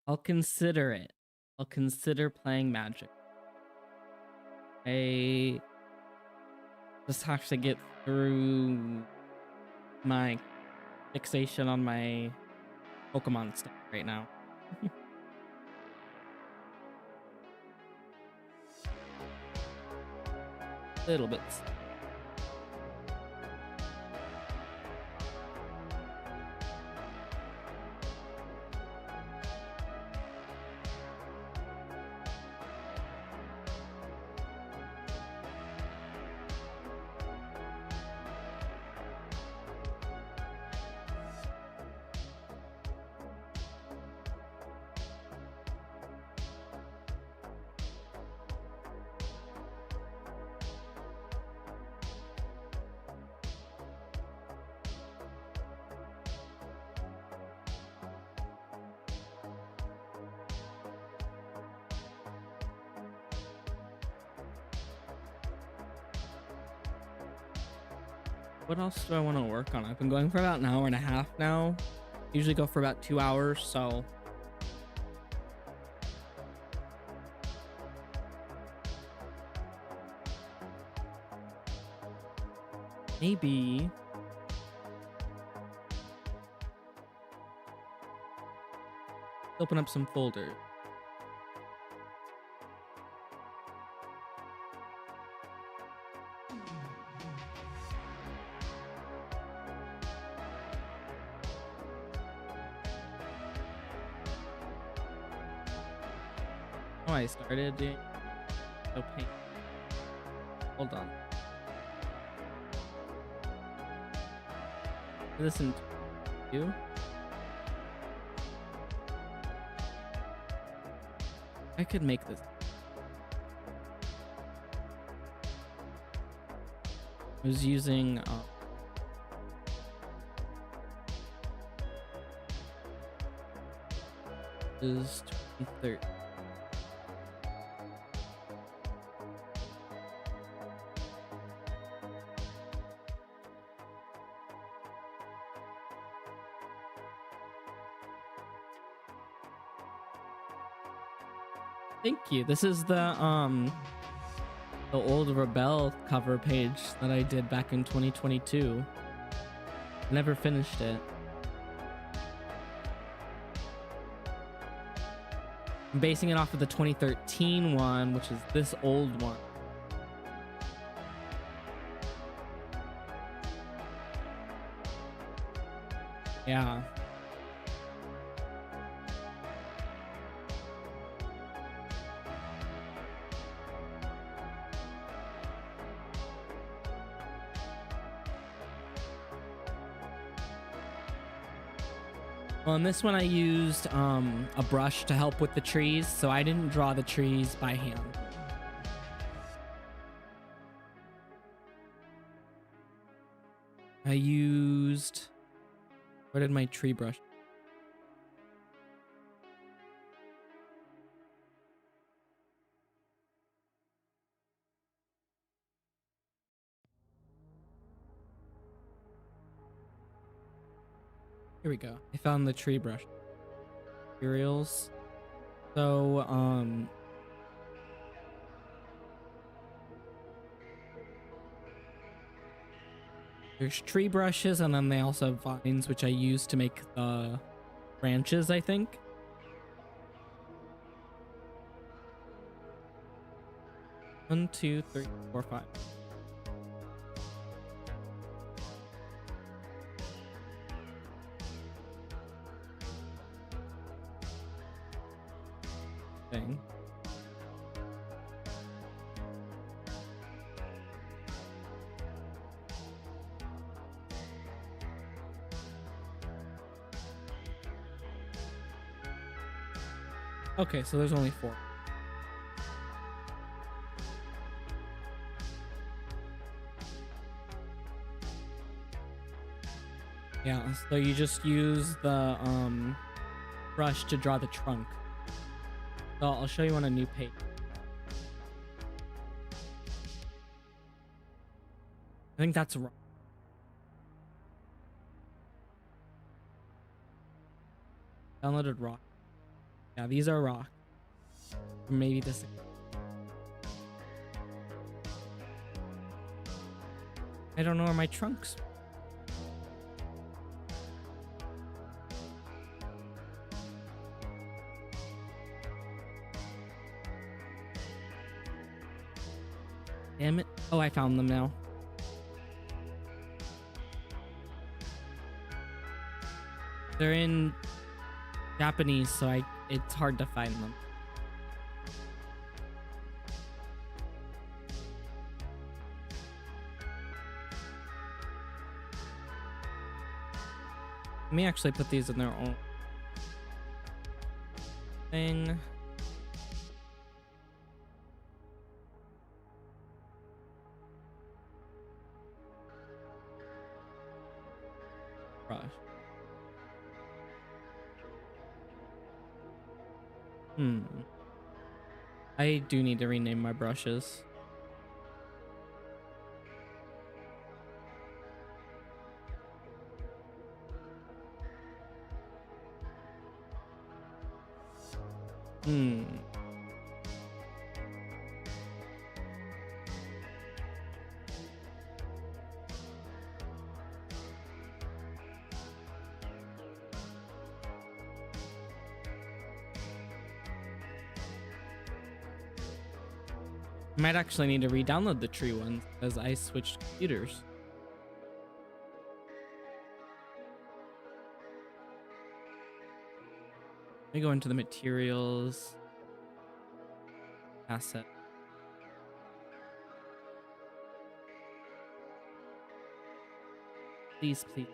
I'll consider it. I'll consider playing Magic. I just have to get through my fixation on my Pokemon stuff right now. Little bits. What else do I want to work on? I've been going for about an hour and a half now. Usually go for about 2 hours, so maybe open up some folders. Oh, I started doing no paint. Hold on. Listen to you. I could make this. I was using is 2013. Thank you. This is the old Rebel cover page that I did back in 2022. Never finished it. I'm basing it off of the 2013 one, which is this old one. Yeah. Well, in this one I used a brush to help with the trees, so I didn't draw the trees by hand. I used... Where did my tree brush? Here we go. I found the tree brush. Materials. So, there's tree brushes, and then they also have vines, which I use to make the branches, I think. One, two, three, four, five. Thing. Okay, so there's only 4. Yeah, so you just use the brush to draw the trunk. So I'll show you on a new page. I think that's rock. Downloaded rock. Yeah, these are rock. Or maybe this. I don't know where my trunks. Damn it. Oh, I found them now. They're in Japanese, so it's hard to find them. Let me actually put these in their own thing. Brush. I do need to rename my brushes. I might actually need to re-download the tree ones because I switched computers. Let me go into the materials. Asset. Please, please.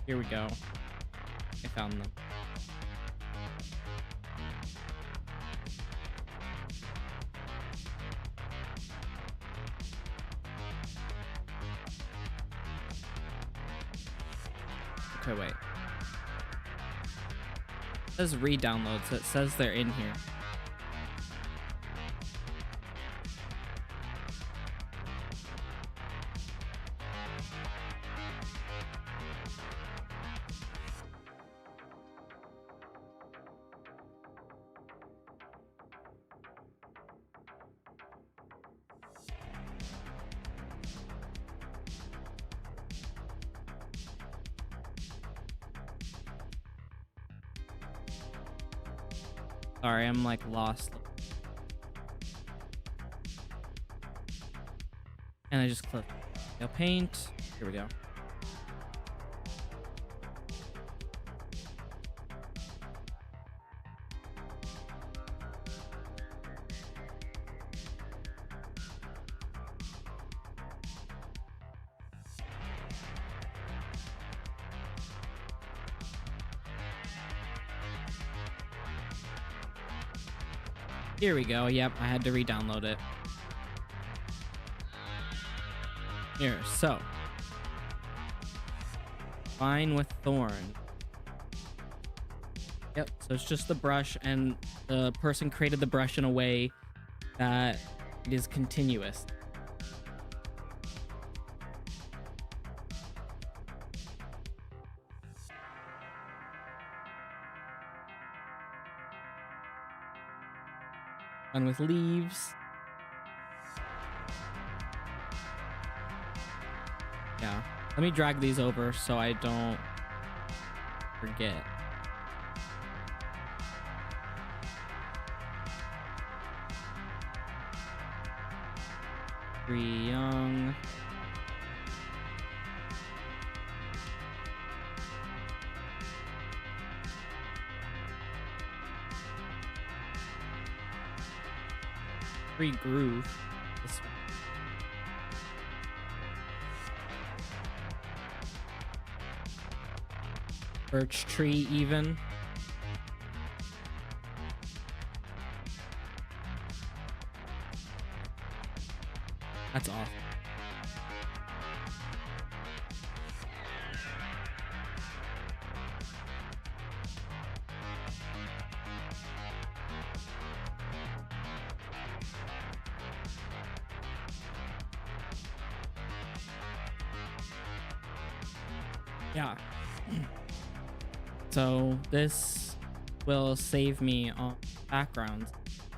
Here we go. I found them. Okay, wait. It says re-download, so it says they're in here. Sorry, I'm like lost. And I just click paint. Here we go. Here we go. Yep, I had to re-download it. Here, so. Fine with thorn. Yep, so it's just the brush, and the person created the brush in a way that it is continuous. One with leaves. Yeah. Let me drag these over so I don't forget. Three young. Three groove. This one. Birch tree even. That's awesome. Yeah. So this will save me on backgrounds.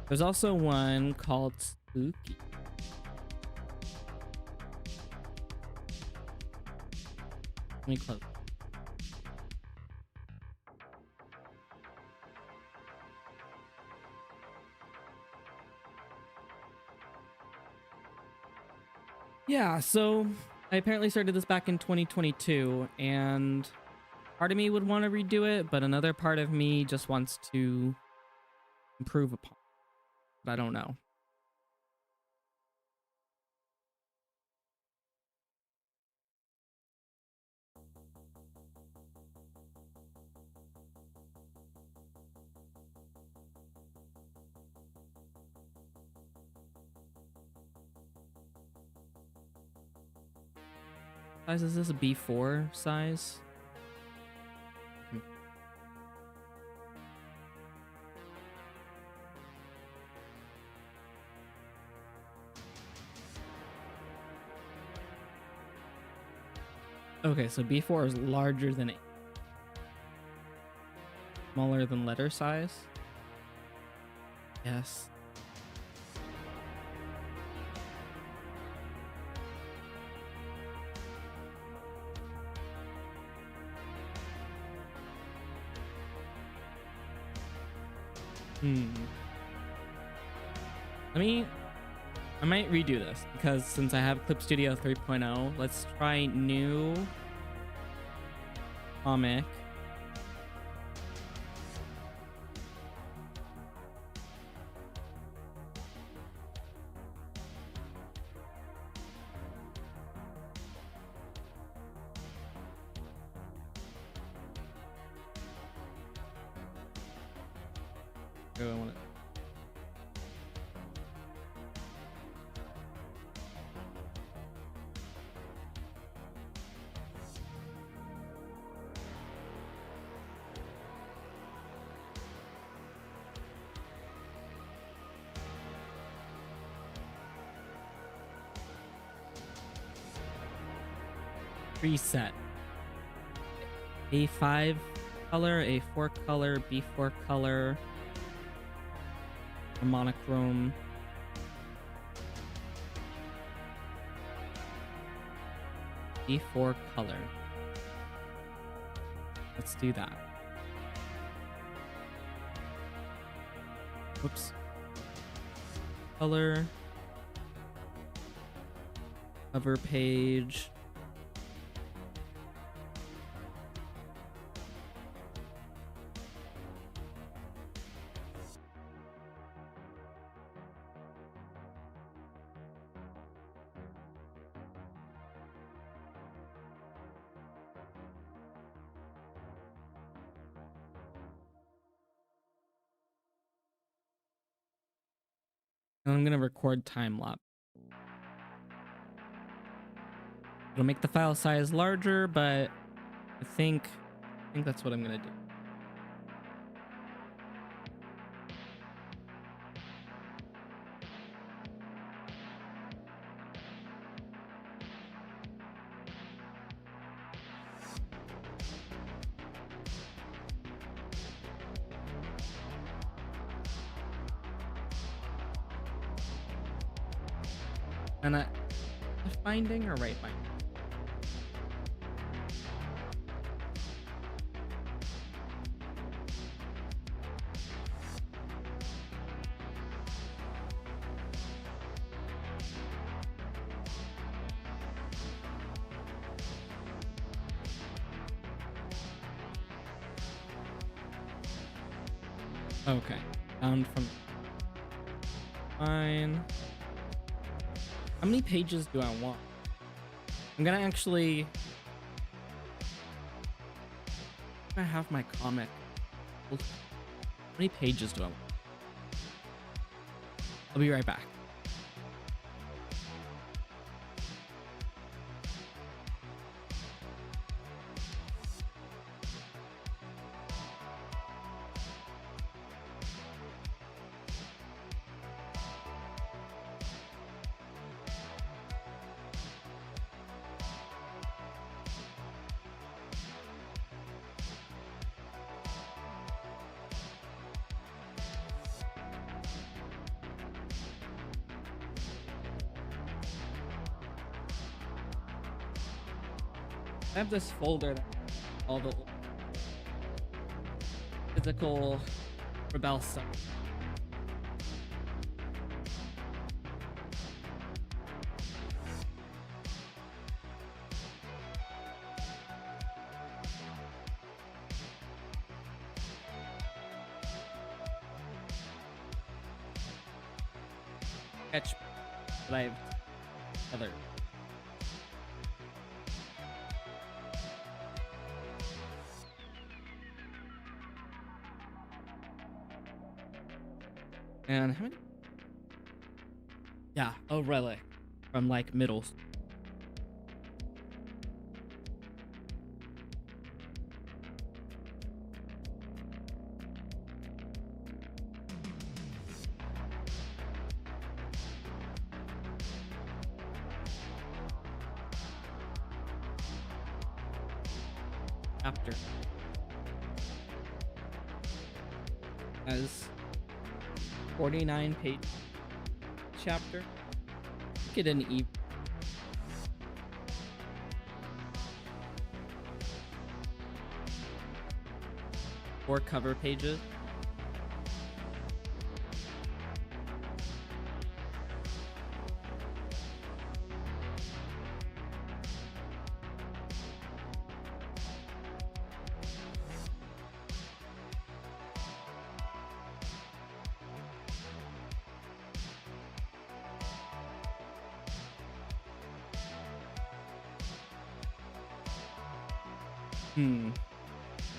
There's also one called Spooky. Let me close. Yeah, so I apparently started this back in 2022, and part of me would want to redo it, but another part of me just wants to improve upon it. But I don't know. Size is this a B4 size? Okay, so B4 is larger than A. Smaller than letter size? Yes. I might redo this because since I have Clip Studio 3.0, let's try new comic. Oh, I want it. preset. A5 color, A4 color, B4 color, monochrome. B4 color. Let's do that. Whoops. Color. Cover page. And I'm gonna record time lapse. It'll make the file size larger, but I think that's what I'm gonna do. And left binding or right binding? Okay, down from fine. How many pages do I want? I'm gonna actually. I have my comic. How many pages do I want? I'll be right back. I have this folder that all the physical rebel stuff. Sketch that I've other. And how many? Yeah, a relic from like middle school. Chapter as 49 page chapter. Get an E. Four cover pages.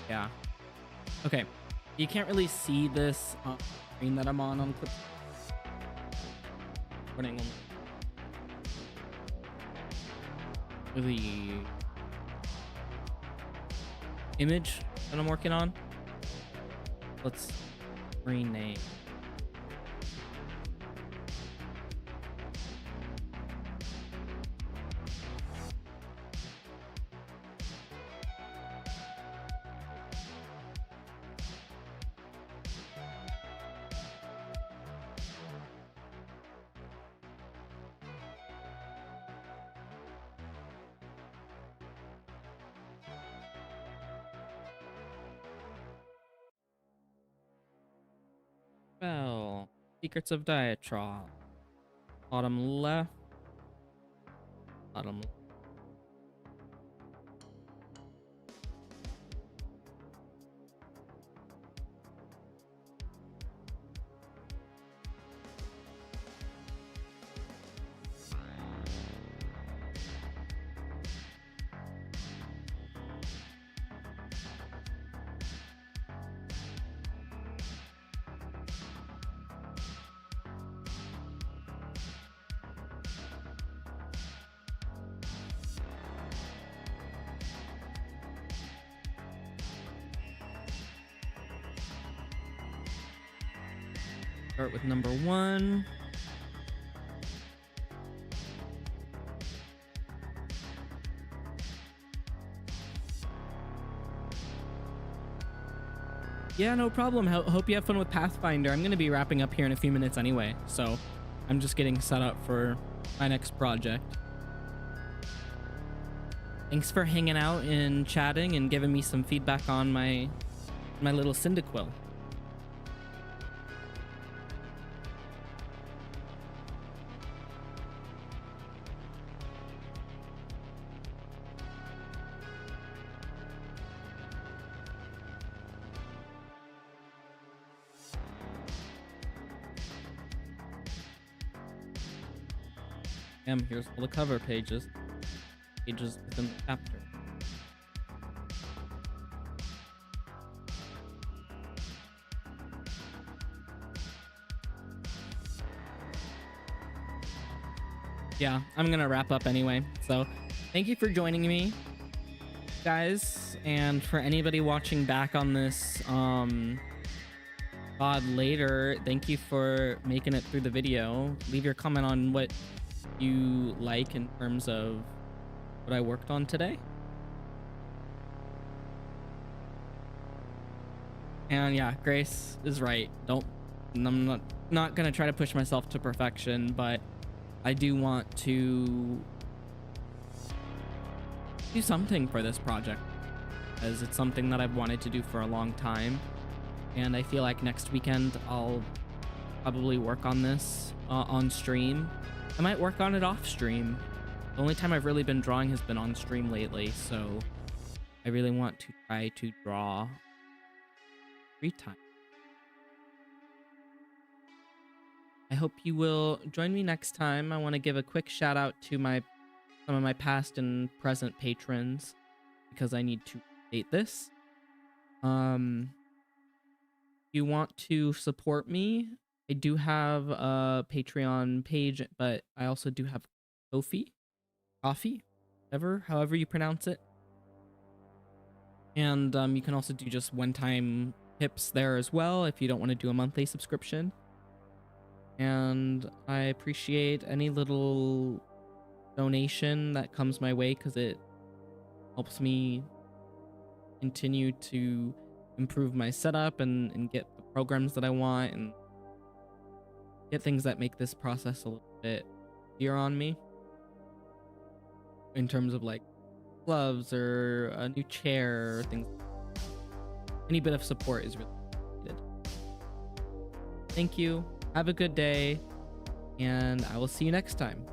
Yeah. Okay. You can't really see this on the screen that I'm on clip. Running on the image that I'm working on. Let's rename. spell. Secrets of Diatrol. Bottom left. Bottom left. Start with number 1. Yeah, no problem. Hope you have fun with Pathfinder. I'm going to be wrapping up here in a few minutes anyway, so I'm just getting set up for my next project. Thanks for hanging out and chatting and giving me some feedback on my little Cyndaquil. Here's all the cover pages within the chapter. Yeah, I'm gonna wrap up anyway, so thank you for joining me, guys, and for anybody watching back on this VOD later, thank you for making it through the video. Leave your comment on what you like in terms of what I worked on today. And yeah, Grace is right. I'm not gonna try to push myself to perfection, but I do want to do something for this project, as it's something that I've wanted to do for a long time, and I feel like next weekend I'll probably work on this on stream. I might work on it off stream. The only time I've really been drawing has been on stream lately, so I really want to try to draw free time. I hope you will join me next time. I want to give a quick shout out to some of my past and present patrons, because I need to update this. If you want to support me, I do have a Patreon page, but I also do have Ko-fi, however you pronounce it. And you can also do just one-time tips there as well if you don't want to do a monthly subscription. And I appreciate any little donation that comes my way, because it helps me continue to improve my setup and get the programs that I want and get things that make this process a little bit easier on me, in terms of like gloves or a new chair or things. Any bit of support is really needed. Thank you. Have a good day, and I will see you next time.